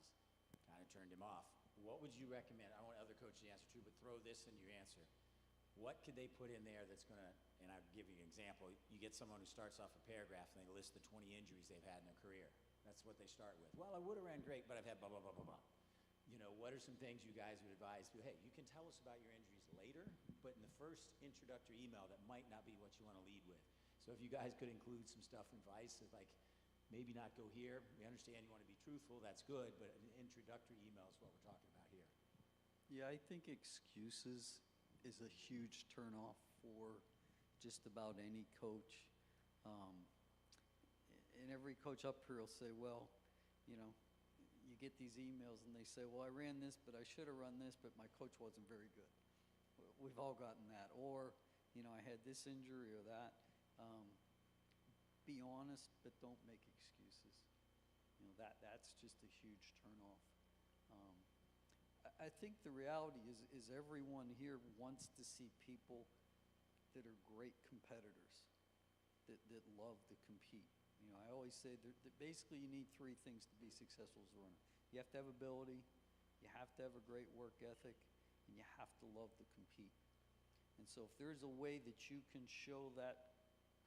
kind of turned him off. What would you recommend? I want other coaches to answer too, but throw this in your answer. What could they put in there that's going to, and I'll give you an example. You get someone who starts off a paragraph and they list the 20 injuries they've had in their career. That's what they start with. Well, I would have ran great, but I've had blah, blah, blah, blah, blah. You know, what are some things you guys would advise? Hey, you can tell us about your injuries later, but in the first introductory email, that might not be what you want to lead with. So if you guys could include some stuff and advice, like maybe not go here. We understand you want to be truthful, that's good, but an introductory email is what we're talking about here. Yeah, I think excuses is a huge turnoff for just about any coach. And every coach up here will say, well, you know, you get these emails and they say, well, I ran this, but I should have run this, but my coach wasn't very good. We've all gotten that. Or, you know, I had this injury or that. Be honest, but don't make excuses. You know, that's just a huge turnoff. I think the reality is everyone here wants to see people that are great competitors, that love to compete. You know, I always say that basically you need 3 things to be successful as a runner. You have to have ability, you have to have a great work ethic, and you have to love to compete. And so if there's a way that you can show that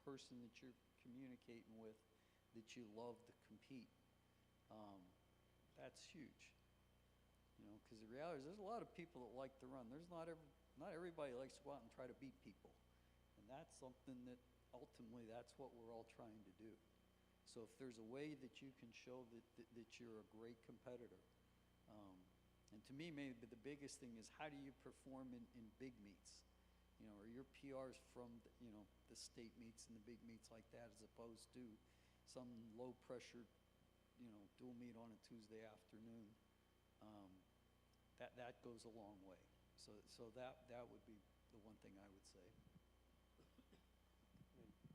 person that you're communicating with that you love to compete, that's huge. You know, because the reality is there's a lot of people that like to run. There's not everybody likes to go out and try to beat people. And that's something that ultimately that's what we're all trying to do. So if there's a way that you can show that you're a great competitor, and to me maybe the biggest thing is how do you perform in big meets? You know, are your PRs from the state meets and the big meets like that, as opposed to some low pressure, dual meet on a Tuesday afternoon? That goes a long way. So that would be the one thing I would say.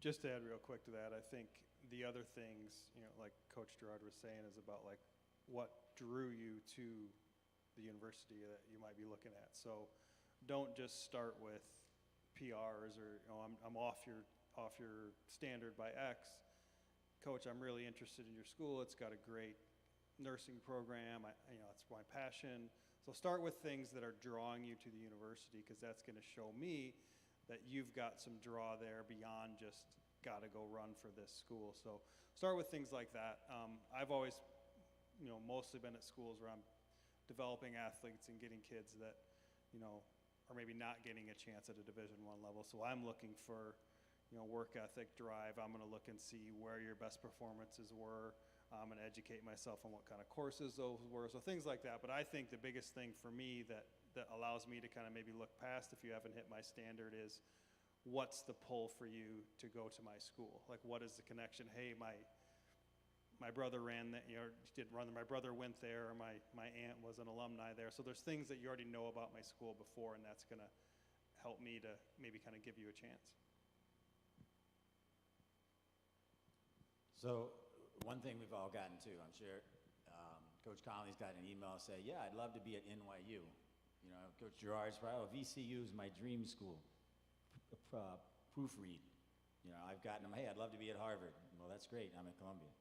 Just to add real quick to that, I think the other things, like Coach Gerard was saying, is about like what drew you to the university that you might be looking at. So don't just start with PRs or I'm off your standard by X. Coach, I'm really interested in your school. It's got a great nursing program. It's my passion. So start with things that are drawing you to the university, because that's going to show me that you've got some draw there beyond just got to go run for this school. So start with things like that. I've always, mostly been at schools where I'm developing athletes and getting kids that, are maybe not getting a chance at a Division I level. So I'm looking for, work ethic, drive. I'm going to look and see where your best performances were. I'm going to educate myself on what kind of courses those were, so things like that. But I think the biggest thing for me that allows me to kind of maybe look past if you haven't hit my standard is, what's the pull for you to go to my school? Like, what is the connection? Hey, my brother ran that, didn't run. My brother went there, or my aunt was an alumni there. So there's things that you already know about my school before, and that's going to help me to maybe kind of give you a chance. So one thing we've all gotten to, I'm sure, Coach Connelly's got an email say, yeah, I'd love to be at NYU. You know, Coach Gerard's probably, oh, VCU is my dream school. Proofread. You know, I've gotten them, hey, I'd love to be at Harvard. Well, that's great, I'm at Columbia.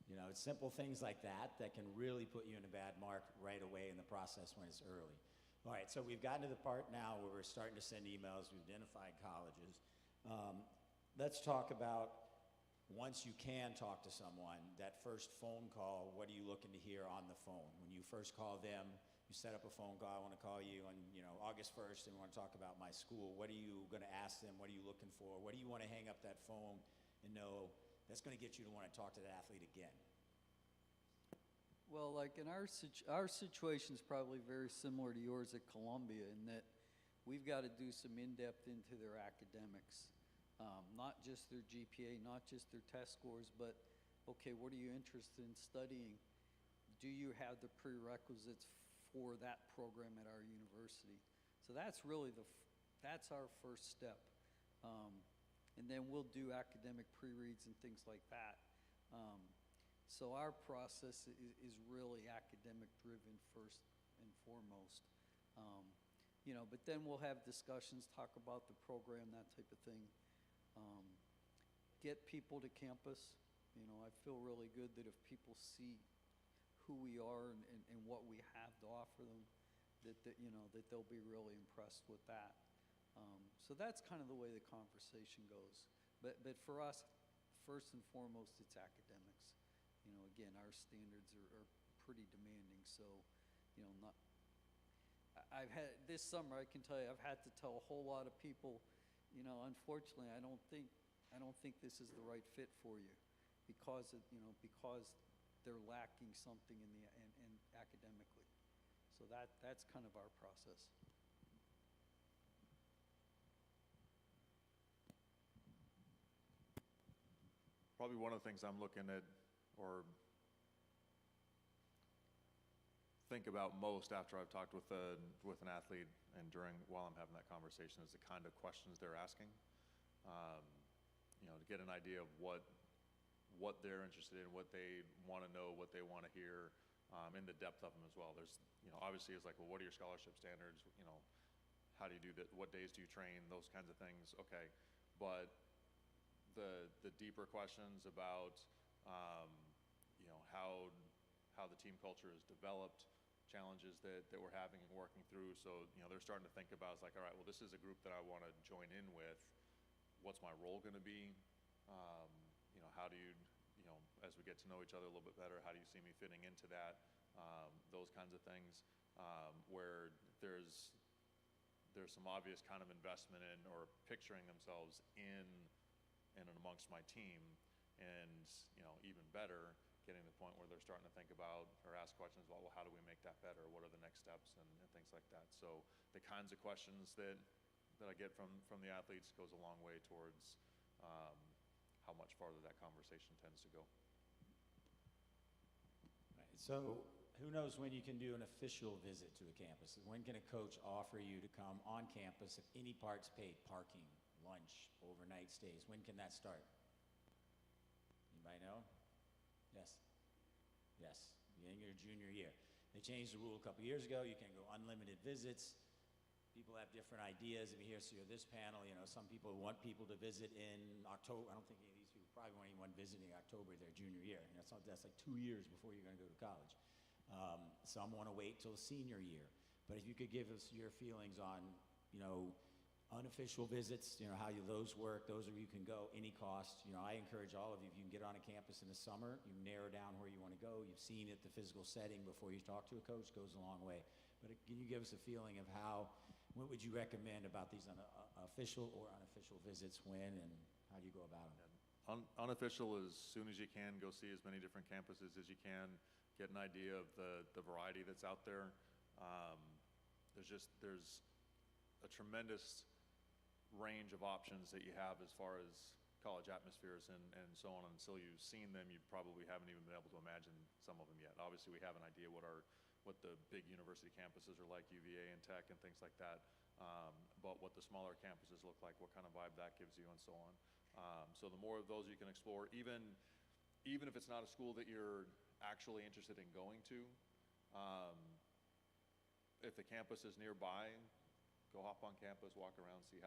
You know, it's simple things like that that can really put you in a bad mark right away in the process when it's early. All right, so we've gotten to the part now where we're starting to send emails, we've identified colleges. Let's talk about, once you can talk to someone, that first phone call, what are you looking to hear on the phone? When you first call them, you set up a phone call, I want to call you on, you know, August 1st and we want to talk about my school. What are you going to ask them? What are you looking for? What do you want to hang up that phone and know that's going to get you to want to talk to the athlete again? Well, like in our situation is probably very similar to yours at Columbia in that we've got to do some in-depth into their academics. Not just their GPA, not just their test scores, but, okay, what are you interested in studying? Do you have the prerequisites for that program at our university? So that's really that's our first step. And then we'll do academic pre-reads and things like that. So our process is really academic driven first and foremost. You know, but then we'll have discussions, talk about the program, that type of thing. Get people to campus. You know, I feel really good that if people see who we are and what we have to offer them, that you know, that they'll be really impressed with that. So that's kind of the way the conversation goes. But for us, first and foremost, it's academics. You know, again, our standards are pretty demanding. So, you know, I've had this summer, I can tell you, I've had to tell a whole lot of people, you know, unfortunately, I don't think this is the right fit for you because they're lacking something in academically. So that's kind of our process. Probably one of the things I'm looking at or think about most after I've talked with an athlete and while I'm having that conversation is the kind of questions they're asking. You know, to get an idea of what they're interested in, what they want to know, what they want to hear, in the depth of them as well. There's, you know, obviously it's like, well, what are your scholarship standards? You know, how do you do that? What days do you train? Those kinds of things. Okay, but the deeper questions about, you know, how the team culture is developed, challenges that we're having and working through. So, you know, they're starting to think about, it's like, all right, well, this is a group that I want to join in with. What's my role going to be? You know, how do you know, as we get to know each other a little bit better, how do you see me fitting into that? Those kinds of things, where there's some obvious kind of investment in or picturing themselves in and amongst my team, and, you know, even better, getting to the point where they're starting to think about or ask questions about, well, how do we make that better? What are the next steps and things like that? So the kinds of questions that I get from the athletes goes a long way towards how much farther that conversation tends to go. Right. So who knows when you can do an official visit to a campus? When can a coach offer you to come on campus if any part's paid? Parking, lunch, overnight stays. When can that start? Anybody know? Yes. Yes. You're in your junior year. They changed the rule a couple years ago. You can go unlimited visits. People have different ideas. If you hear this panel, you know, some people want people to visit in October. I don't think any of these people probably want anyone visiting October their junior year. You know, that's like 2 years before you're going to go to college. Some want to wait till senior year. But if you could give us your feelings on, you know, unofficial visits, you know, how those work, those of you can go, any cost. You know, I encourage all of you, if you can get on a campus in the summer, you narrow down where you want to go. You've seen it, the physical setting before you talk to a coach goes a long way. But can you give us a feeling of what would you recommend about these official or unofficial visits, when, and how do you go about them? Unofficial, as soon as you can, go see as many different campuses as you can, get an idea of the variety that's out there. There's a tremendous range of options that you have as far as college atmospheres and so on. Until you've seen them, you probably haven't even been able to imagine some of them yet. Obviously, we have an idea what the big university campuses are like, UVA and Tech and things like that, but what the smaller campuses look like, what kind of vibe that gives you, and so on. So the more of those you can explore, even even if it's not a school that you're actually interested in going to, if the campus is nearby, go hop on campus, walk around, see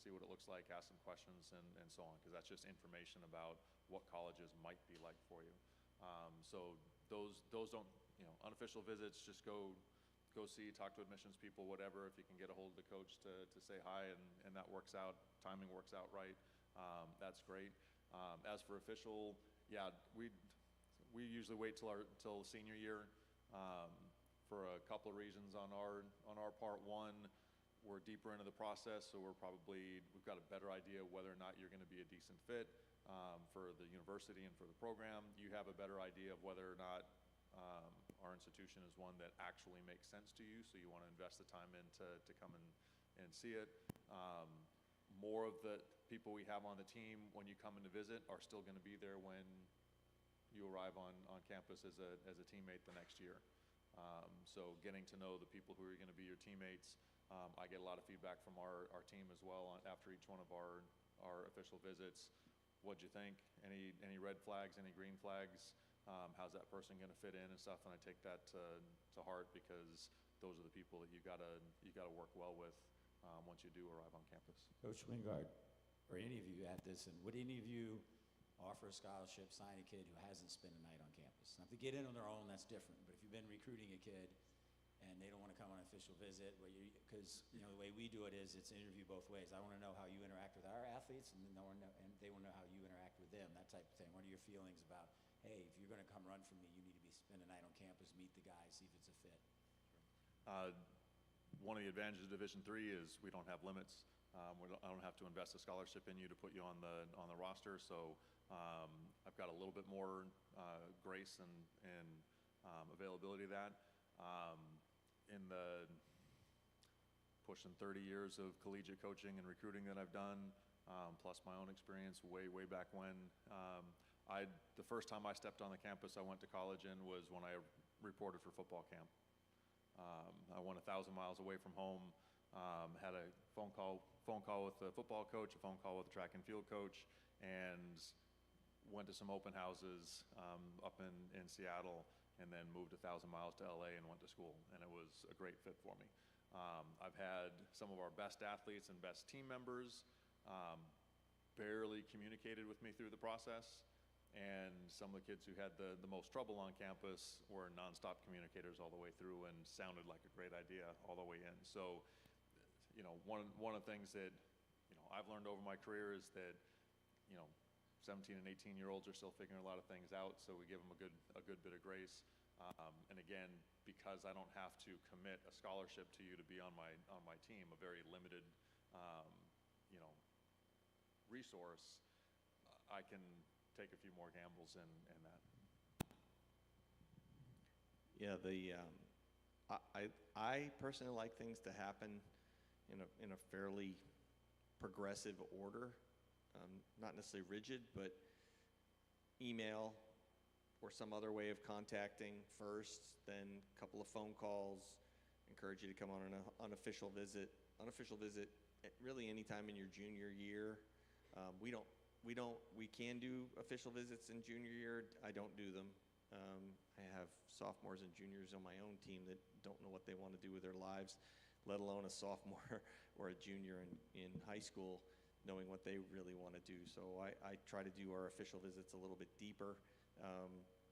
what it looks like, ask some questions, and so on, because that's just information about what colleges might be like for you. So those don't, unofficial visits, just go see, talk to admissions people, whatever. If you can get a hold of the coach to say hi and that works out, timing works out right, that's great. As for official, yeah, we usually wait till senior year for a couple of reasons on our part. One, we're deeper into the process, so we've got a better idea of whether or not you're going to be a decent fit for the university and for the program. You have a better idea of whether or not our institution is one that actually makes sense to you, so you want to invest the time in to come and see it. More of the people we have on the team when you come in to visit are still going to be there when you arrive on campus as a teammate the next year. So getting to know the people who are going to be your teammates. I get a lot of feedback from our team as well after each one of our official visits. What'd you think? Any red flags, any green flags? How's that person going to fit in and stuff? And I take that to heart, because those are the people that you gotta work well with once you do arrive on campus. Coach Wingard, or any of you at this, and would any of you offer a scholarship, sign a kid who hasn't spent a night on campus? Now, if they get in on their own, that's different. But if you've been recruiting a kid and they don't want to come on an official visit, because the way we do it is it's an interview both ways. I want to know how you interact with our athletes, and they want to know how you interact with them, that type of thing. What are your feelings about, hey, if you're going to come run for me, you need to spend a night on campus, meet the guys, see if it's a fit? One of the advantages of Division III is we don't have limits. I don't have to invest a scholarship in you to put you on the roster, so I've got a little bit more grace and availability of that. In the pushing 30 years of collegiate coaching and recruiting that I've done, plus my own experience way back when, the first time I stepped on the campus I went to college in was when I reported for football camp. I went 1,000 miles away from home, had a phone call with the football coach, a phone call with the track and field coach, and went to some open houses up in Seattle, and then moved 1,000 miles to LA and went to school, and it was a great fit for me. I've had some of our best athletes and best team members barely communicated with me through the process, and some of the kids who had the most trouble on campus were nonstop communicators all the way through and sounded like a great idea all the way in. So, one of the things that I've learned over my career is that 17 and 18-year-olds are still figuring a lot of things out, so we give them a good bit of grace. And again, because I don't have to commit a scholarship to you to be on my team, a very limited resource, I can take a few more gambles in that. Yeah, I personally like things to happen in a fairly progressive order. Not necessarily rigid, but email or some other way of contacting first, then a couple of phone calls, encourage you to come on an unofficial visit. Unofficial visit really anytime in your junior year. We can do official visits in junior year. I don't do them. I have sophomores and juniors on my own team that don't know what they want to do with their lives, let alone a sophomore or a junior in high school knowing what they really want to do. So I try to do our official visits a little bit deeper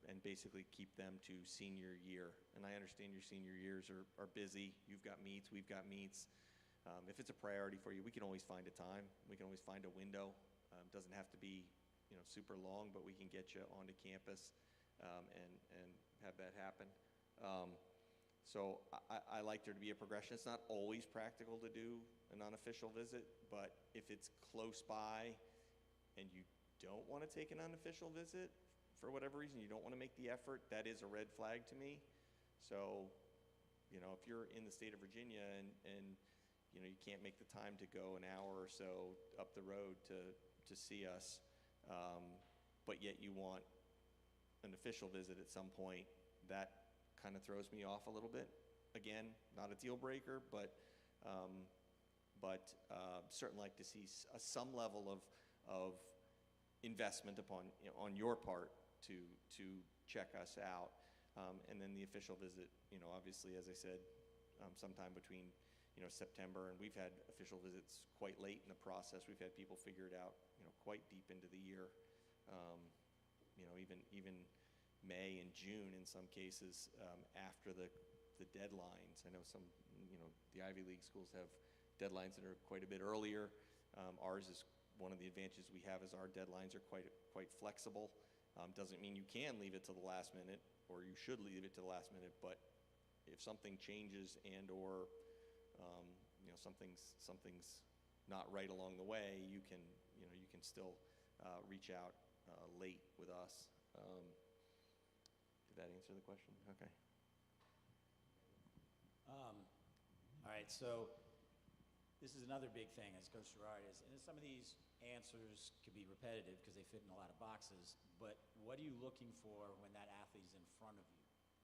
and basically keep them to senior year. And I understand your senior years are busy. You've got meets, we've got meets. If it's a priority for you, we can always find a time. We can always find a window. It doesn't have to be super long, but we can get you onto campus and have that happen. So I like there to be a progression. It's not always practical to do an unofficial visit, but if it's close by and you don't want to take an unofficial visit for whatever reason, you don't want to make the effort, that is a red flag to me. So, if you're in the state of Virginia and you can't make the time to go an hour or so up the road to see us, but yet you want an official visit at some point, that kind of throws me off a little bit. Again, not a deal breaker, but certainly like to see some level of investment on your part to check us out. And then the official visit, obviously, as I said, sometime between, September, and we've had official visits quite late in the process. We've had people figure it out, quite deep into the year. Even May and June in some cases, after the deadlines. I know some, the Ivy League schools have deadlines that are quite a bit earlier. Ours is one of the advantages we have is our deadlines are quite flexible. Doesn't mean you can leave it to the last minute, or you should leave it to the last minute, but if something changes and or something's not right along the way, you can still reach out late with us. Did that answer the question? Okay. All right, so this is another big thing, as Coach Gerard is, and some of these answers could be repetitive because they fit in a lot of boxes, but what are you looking for when that athlete is in front of you?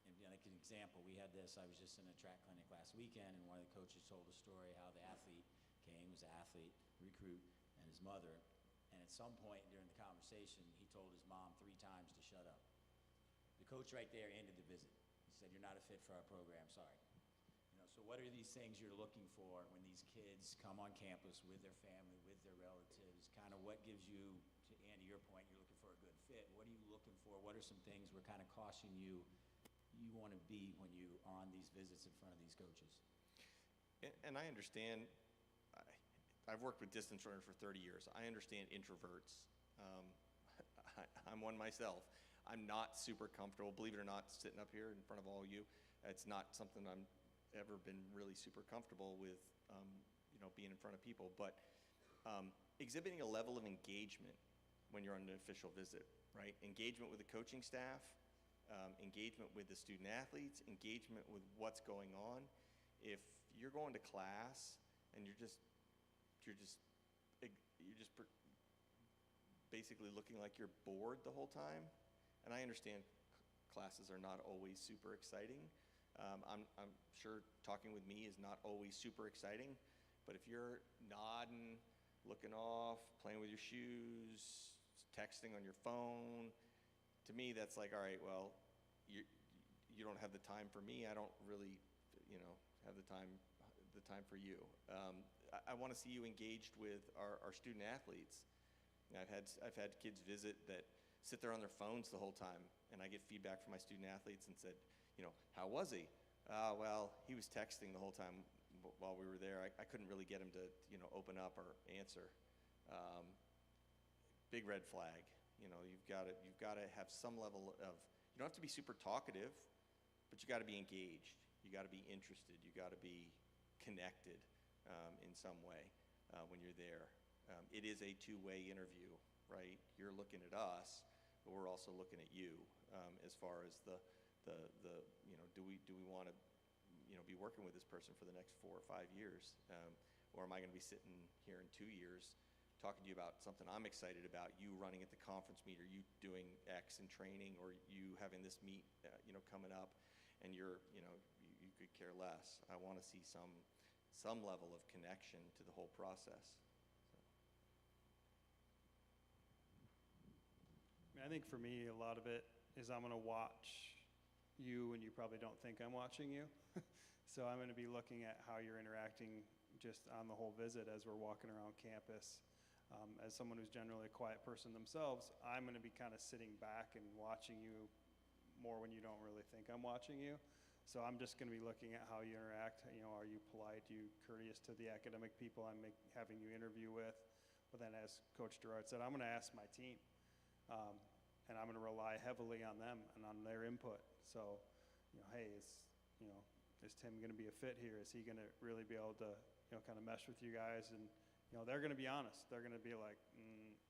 And like an example, we had this, I was just in a track clinic last weekend, and one of the coaches told a story how the athlete was an athlete, recruit, and his mother, and at some point during the conversation, he told his mom 3 times to shut up. The coach right there ended the visit. He said, "You're not a fit for our program, sorry." So what are these things you're looking for when these kids come on campus with their family, with their relatives? Kind of what gives you, to Andy, your point, you're looking for a good fit. What are you looking for? What are some things we're kind of cautioning you want to be when you are on these visits in front of these coaches? And I understand, I've worked with distance runners for 30 years. I understand introverts. I'm one myself. I'm not super comfortable, believe it or not, sitting up here in front of all you. It's not something I'm ever been really super comfortable with, being in front of people. But exhibiting a level of engagement when you're on an official visit, right? Engagement with the coaching staff, engagement with the student athletes, engagement with what's going on. If you're going to class and you're just basically looking like you're bored the whole time, and I understand classes are not always super exciting. I'm sure talking with me is not always super exciting, but if you're nodding, looking off, playing with your shoes, texting on your phone, to me that's like, all right, well, you don't have the time for me. I don't really, have the time for you. I want to see you engaged with our student athletes. I've had kids visit that sit there on their phones the whole time, and I get feedback from my student athletes and said, how was he? Well, he was texting the whole time while we were there. I couldn't really get him to, open up or answer. Big red flag. You've got to have some level of, you don't have to be super talkative, but you got to be engaged. You got to be interested. You got to be connected in some way when you're there. It is a two-way interview, right? You're looking at us, but we're also looking at you as far as the do we want to be working with this person for the next 4 or 5 years, or am I going to be sitting here in 2 years talking to you about something I'm excited about, you running at the conference meet, or you doing X in training, or you having this meet coming up, and you could care less. I want to see some level of connection to the whole process. I think for me, a lot of it is I'm going to watch you, and you probably don't think I'm watching you. So I'm going to be looking at how you're interacting just on the whole visit as we're walking around campus. As someone who's generally a quiet person themselves, I'm going to be kind of sitting back and watching you more when you don't really think I'm watching you. So I'm just going to be looking at how you interact. Are you polite? Are you courteous to the academic people I'm having you interview with? But then, as Coach Gerard said, I'm going to ask my team. And I'm going to rely heavily on them and on their input. So, hey, is Tim going to be a fit here? Is he going to really be able to, kind of mesh with you guys? And, they're going to be honest. They're going to be like,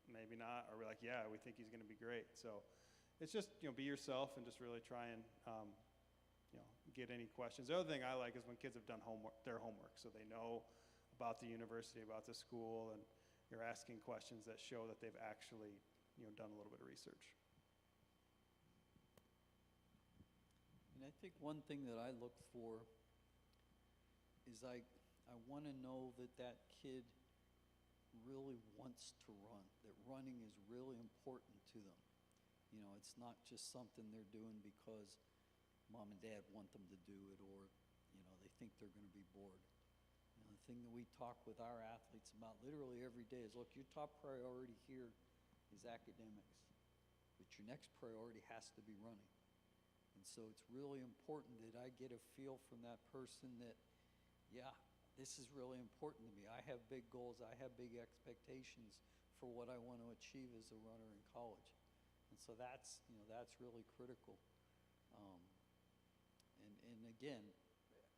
maybe not. Or we're like, yeah, we think he's going to be great. So it's just, be yourself and just really try and, get any questions. The other thing I like is when kids have done their homework. So they know about the university, about the school, and you're asking questions that show that they've actually, done a little bit of research. And I think one thing that I look for is I want to know that kid really wants to run, that running is really important to them. You know, it's not just something they're doing because mom and dad want them to do it, or, you know, they think they're going to be bored. You know, the thing that we talk with our athletes about literally every day is, look, your top priority here is academics, but your next priority has to be running. And so it's really important that I get a feel from that person that, yeah, this is really important to me. I have big goals. I have big expectations for what I want to achieve as a runner in college. And so that's, you know, that's really critical. And again,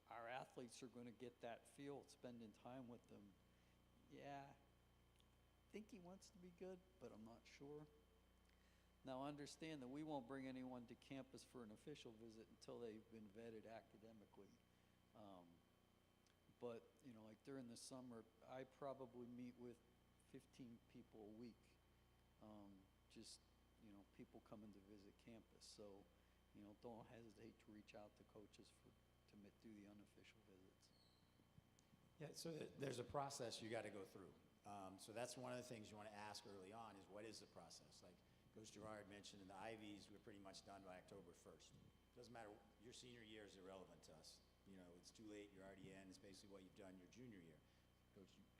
our athletes are going to get that feel spending time with them. Yeah, I think he wants to be good, but I'm not sure. Now, understand that we won't bring anyone to campus for an official visit until they've been vetted academically. But, you know, like during the summer, I probably meet with 15 people a week. Just, you know, people coming to visit campus. So, you know, don't hesitate to reach out to coaches to do the unofficial visits. Yeah, so there's a process you got to go through. So that's one of the things you want to ask early on is, what is the process? Like Coach Gerard mentioned, in the Ivies, we're pretty much done by October 1st. Doesn't matter, your senior year is irrelevant to us. You know, it's too late, you're already in. It's basically what you've done your junior year.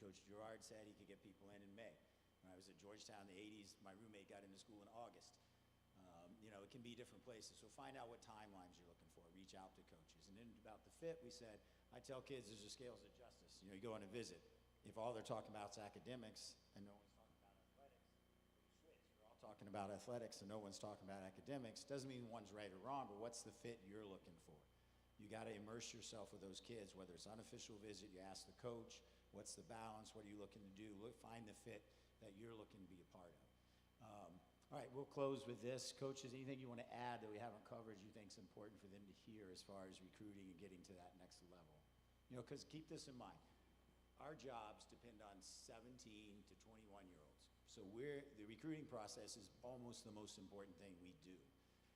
Coach Gerard said he could get people in May. When I was at Georgetown in the 80s, my roommate got into school in August. You know, it can be different places. So find out what timelines you're looking for. Reach out to coaches. And then about the fit, we said, I tell kids there's a scales of justice. You know, you go on a visit. If all they're talking about is academics and no one's talking about athletics, you switch. You're all talking about athletics and no one's talking about academics. Doesn't mean one's right or wrong, but what's the fit you're looking for? You got to immerse yourself with those kids, whether it's unofficial visit, you ask the coach, what's the balance, what are you looking to do? Find the fit that you're looking to be a part of. All right, we'll close with this. Coaches, anything you want to add that we haven't covered you think is important for them to hear as far as recruiting and getting to that next level? You know, because keep this in mind. Our jobs depend on 17 to 21-year-olds. So the recruiting process is almost the most important thing we do.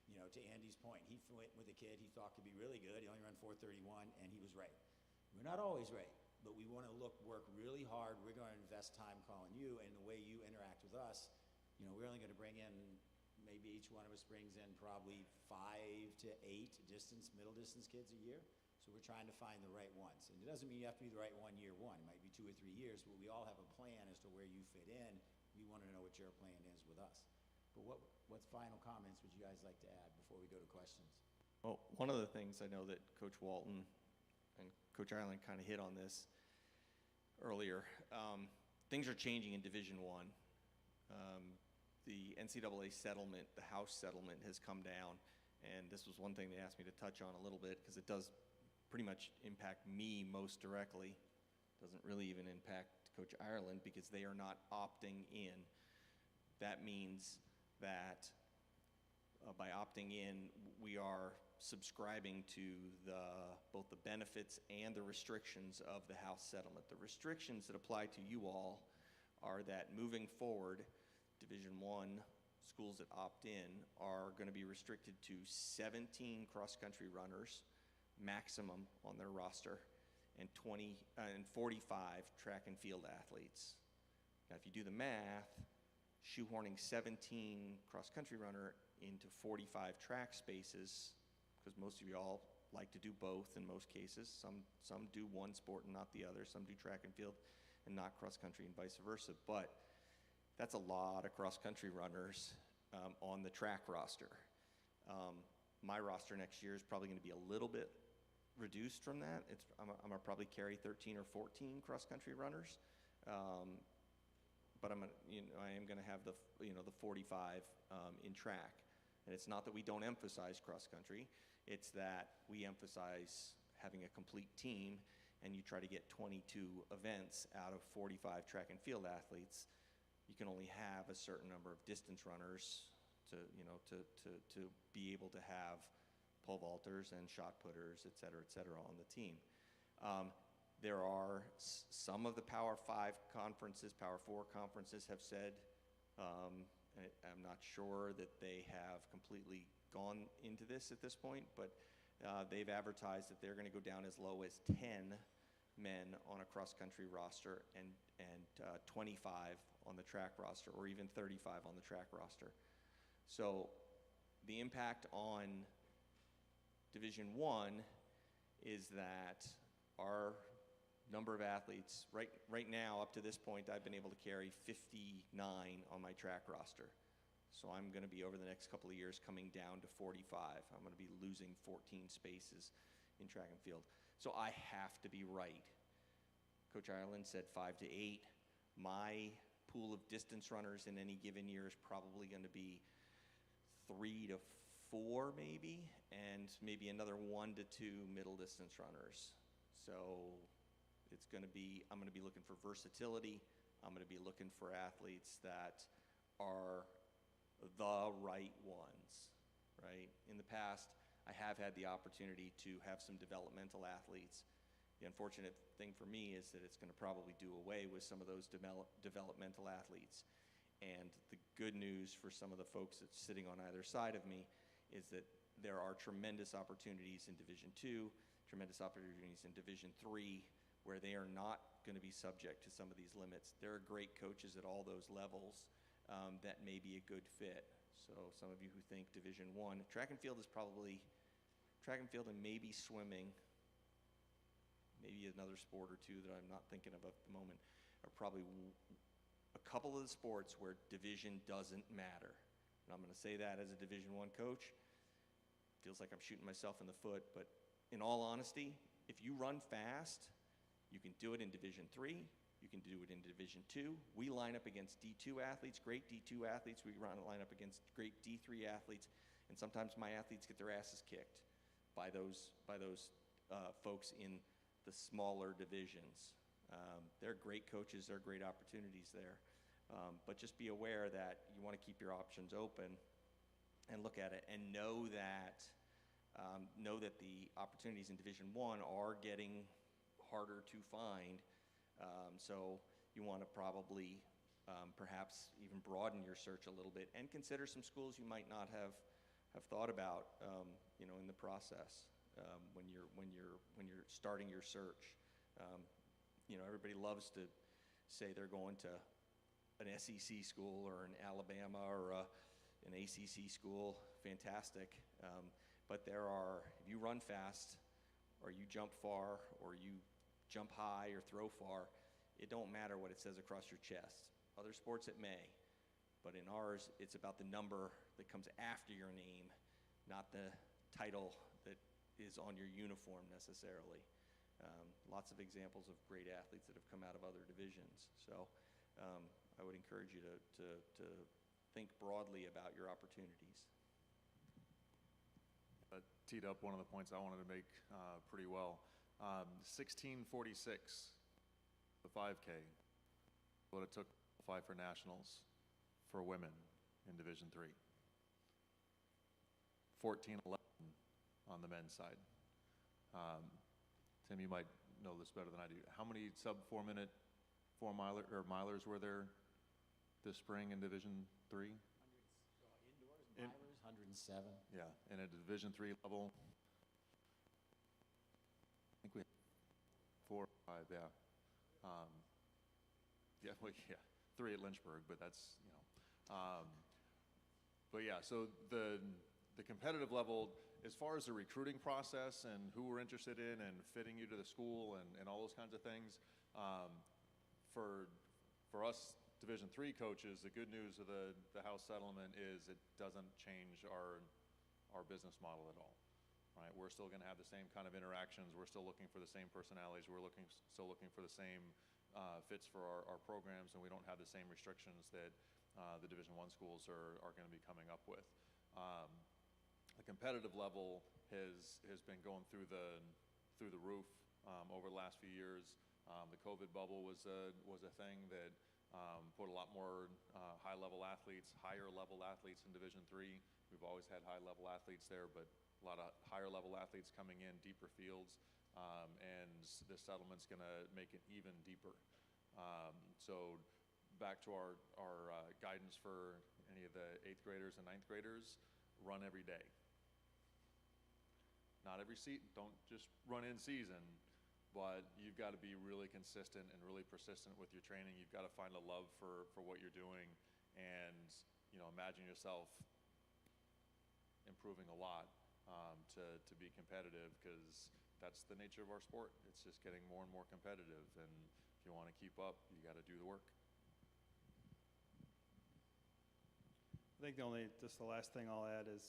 You know, to Andy's point, he went with a kid he thought could be really good. He only ran 4:31, and he was right. We're not always right, but we want to work really hard. We're going to invest time calling you, and the way you interact with us, you know, we're only going to bring in, maybe each one of us brings in probably 5 to 8 middle distance kids a year. So we're trying to find the right ones. And it doesn't mean you have to be the right one year one. It might be 2 or 3 years, but we all have a plan as to where you fit in. We want to know what your plan is with us. But what final comments would you guys like to add before we go to questions? Well, one of the things I know that Coach Walton and Coach Ireland kind of hit on this earlier, things are changing in Division I. The NCAA settlement, the House settlement has come down, and this was one thing they asked me to touch on a little bit because it does pretty much impact me most directly. Doesn't really even impact Coach Ireland because they are not opting in. That means that by opting in, we are subscribing to both the benefits and the restrictions of the House settlement. The restrictions that apply to you all are that moving forward, Division I schools that opt in are going to be restricted to 17 cross-country runners maximum on their roster and 45 track and field athletes. Now, if you do the math, shoehorning 17 cross-country runner into 45 track spaces, because most of you all like to do both in most cases. Some do one sport and not the other. Some do track and field and not cross-country and vice versa. But that's a lot of cross-country runners on the track roster. My roster next year is probably going to be a little bit reduced from that. I'm gonna probably carry 13 or 14 cross-country runners, but I am going to have the 45 in track. And it's not that we don't emphasize cross-country; it's that we emphasize having a complete team, and you try to get 22 events out of 45 track and field athletes. You can only have a certain number of distance runners to be able to have pole vaulters and shot putters, et cetera, on the team. There are some of the Power 5 conferences, Power 4 conferences have said, I'm not sure that they have completely gone into this at this point, but they've advertised that they're going to go down as low as 10 men on a cross-country roster and 25 on the track roster, or even 35 on the track roster. So the impact on Division I is that our number of athletes, right now, up to this point, I've been able to carry 59 on my track roster. So I'm going to be, over the next couple of years, coming down to 45. I'm going to be losing 14 spaces in track and field. So I have to be right. Coach Ireland said 5 to 8. My pool of distance runners in any given year is probably going to be 3 to 4 maybe, and maybe another 1 to 2 middle distance runners. So it's going to be, I'm going to be looking for versatility. I'm going to be looking for athletes that are the right ones, right? In the past, I have had the opportunity to have some developmental athletes. The unfortunate thing for me is that it's going to probably do away with some of those developmental athletes. And the good news for some of the folks that's sitting on either side of me is that there are tremendous opportunities in Division II, tremendous opportunities in Division III, where they are not going to be subject to some of these limits. There are great coaches at all those levels that may be a good fit. So some of you who think Division I, track and field is probably, track and field and maybe swimming, maybe another sport or two that I'm not thinking of at the moment, are probably a couple of the sports where division doesn't matter. And I'm going to say that as a Division I coach. Feels like I'm shooting myself in the foot, but in all honesty, if you run fast, you can do it in Division III. You can do it in Division II. We line up against D2 athletes, great D2 athletes. We line up against great D3 athletes, and sometimes my athletes get their asses kicked by those folks in the smaller divisions. They're great coaches. They're great opportunities there, but just be aware that you want to keep your options open and look at it, and know that the opportunities in Division I are getting harder to find. So you want to probably perhaps even broaden your search a little bit and consider some schools you might not have thought about, in the process when you're starting your search. Everybody loves to say they're going to an SEC school or an Alabama or an ACC school. Fantastic, but if you run fast, or you jump far, or you jump high or throw far, it don't matter what it says across your chest. Other sports it may, but in ours, it's about the number that comes after your name, not the title that is on your uniform necessarily. Lots of examples of great athletes that have come out of other divisions. So I would encourage you to think broadly about your opportunities. Teed up one of the points I wanted to make pretty well. 1646, the 5K, what it took to qualify for nationals for women in Division III. 1411 on the men's side. Tim, you might know this better than I do. How many sub 4-minute milers were there this spring in Division III? Indoors, milers, 107. Yeah, and at Division III level, I think we had 4 or 5, yeah. Yeah, 3 at Lynchburg, but that's, but yeah, so the competitive level, as far as the recruiting process and who we're interested in and fitting you to the school and all those kinds of things, for us Division III coaches, the good news of the House settlement is it doesn't change our business model at all, right? We're still going to have the same kind of interactions. We're still looking for the same personalities. We're still looking for the same fits for our programs, and we don't have the same restrictions that the Division I schools are going to be coming up with. The competitive level has been going through the roof over the last few years. The COVID bubble was a thing that put a lot more higher-level athletes in Division III. We've always had high-level athletes there, but a lot of higher-level athletes coming in, deeper fields, and this settlement's going to make it even deeper. So back to our guidance for any of the 8th graders and 9th graders, run every day. Not every don't just run in season, but you've got to be really consistent and really persistent with your training. You've got to find a love for what you're doing, and imagine yourself improving a lot to be competitive, because that's the nature of our sport. It's just getting more and more competitive, and if you want to keep up, you got to do the work. I think just the last thing I'll add is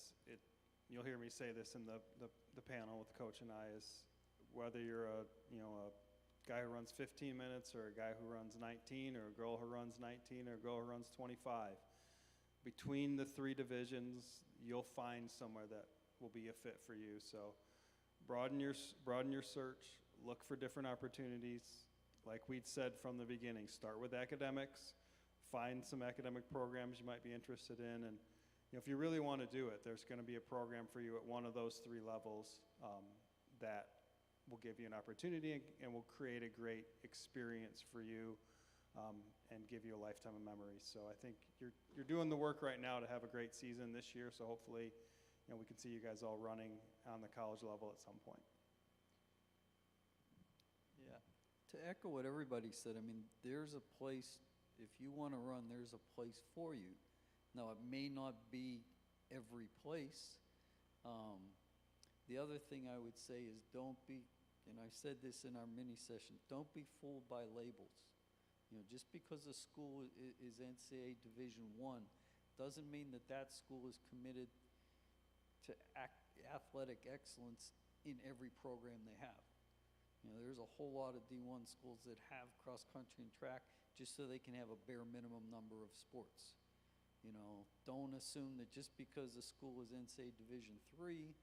you'll hear me say this in the panel with Coach and I, is whether you're a guy who runs 15 minutes or a guy who runs 19 or a girl who runs 19 or a girl who runs 25, between the three divisions, you'll find somewhere that will be a fit for you. So broaden your search, look for different opportunities. Like we'd said from the beginning, start with academics, find some academic programs you might be interested in, and if you really want to do it, there's going to be a program for you at one of those three levels that will give you an opportunity and will create a great experience for you and give you a lifetime of memories. So I think you're doing the work right now to have a great season this year. So hopefully, we can see you guys all running on the college level at some point. Yeah, to echo what everybody said, I mean, there's a place, if you want to run, there's a place for you. Now, it may not be every place. The other thing I would say is don't be, and I said this in our mini session, don't be fooled by labels. Just because a school is NCAA Division I doesn't mean that school is committed to athletic excellence in every program they have. There's a whole lot of D1 schools that have cross country and track just so they can have a bare minimum number of sports. Don't assume that just because a school is NCAA Division III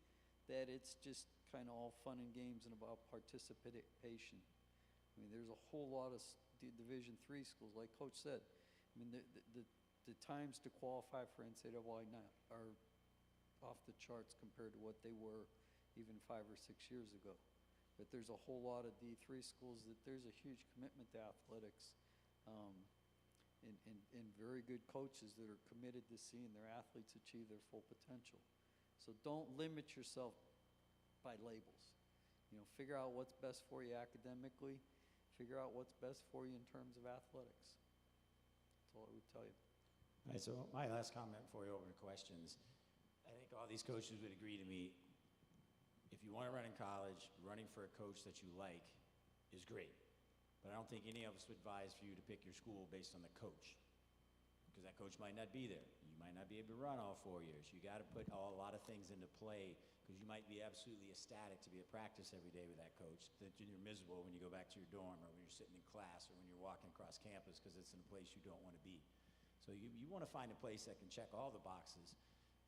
that it's just kind of all fun and games and about participation. I mean, there's a whole lot of Division III schools, like Coach said. I mean, the times to qualify for NCAA are off the charts compared to what they were even 5 or 6 years ago. But there's a whole lot of D3 schools that there's a huge commitment to athletics and very good coaches that are committed to seeing their athletes achieve their full potential. So don't limit yourself by labels. Figure out what's best for you academically. Figure out what's best for you in terms of athletics. That's all I would tell you. All right, so my last comment before we open to questions, I think all these coaches would agree to me, if you want to run in college, running for a coach that you like is great. But I don't think any of us would advise for you to pick your school based on the coach, because that coach might not be there. You might not be able to run all 4 years. You got to put a lot of things into play, because you might be absolutely ecstatic to be at practice every day with that coach, that you're miserable when you go back to your dorm or when you're sitting in class or when you're walking across campus because it's in a place you don't want to be. So you want to find a place that can check all the boxes,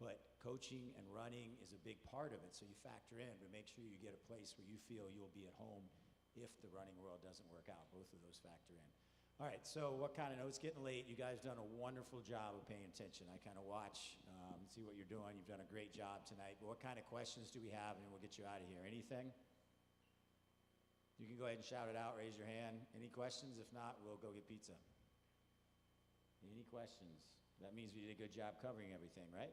but coaching and running is a big part of it, so you factor in, but make sure you get a place where you feel you'll be at home if the running world doesn't work out. Both of those factor in. All right, so what kind of, it's getting late. You guys done a wonderful job of paying attention. I kind of watch, see what you're doing. You've done a great job tonight. But what kind of questions do we have, and we'll get you out of here? Anything? You can go ahead and shout it out, raise your hand. Any questions? If not, we'll go get pizza. Any questions? That means we did a good job covering everything, right?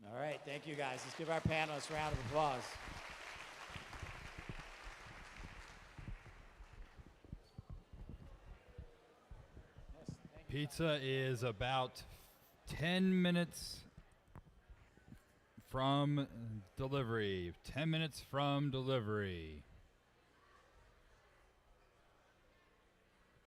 All right, thank you guys. Let's give our panelists a round of applause. Pizza is about 10 minutes from delivery. 10 minutes from delivery.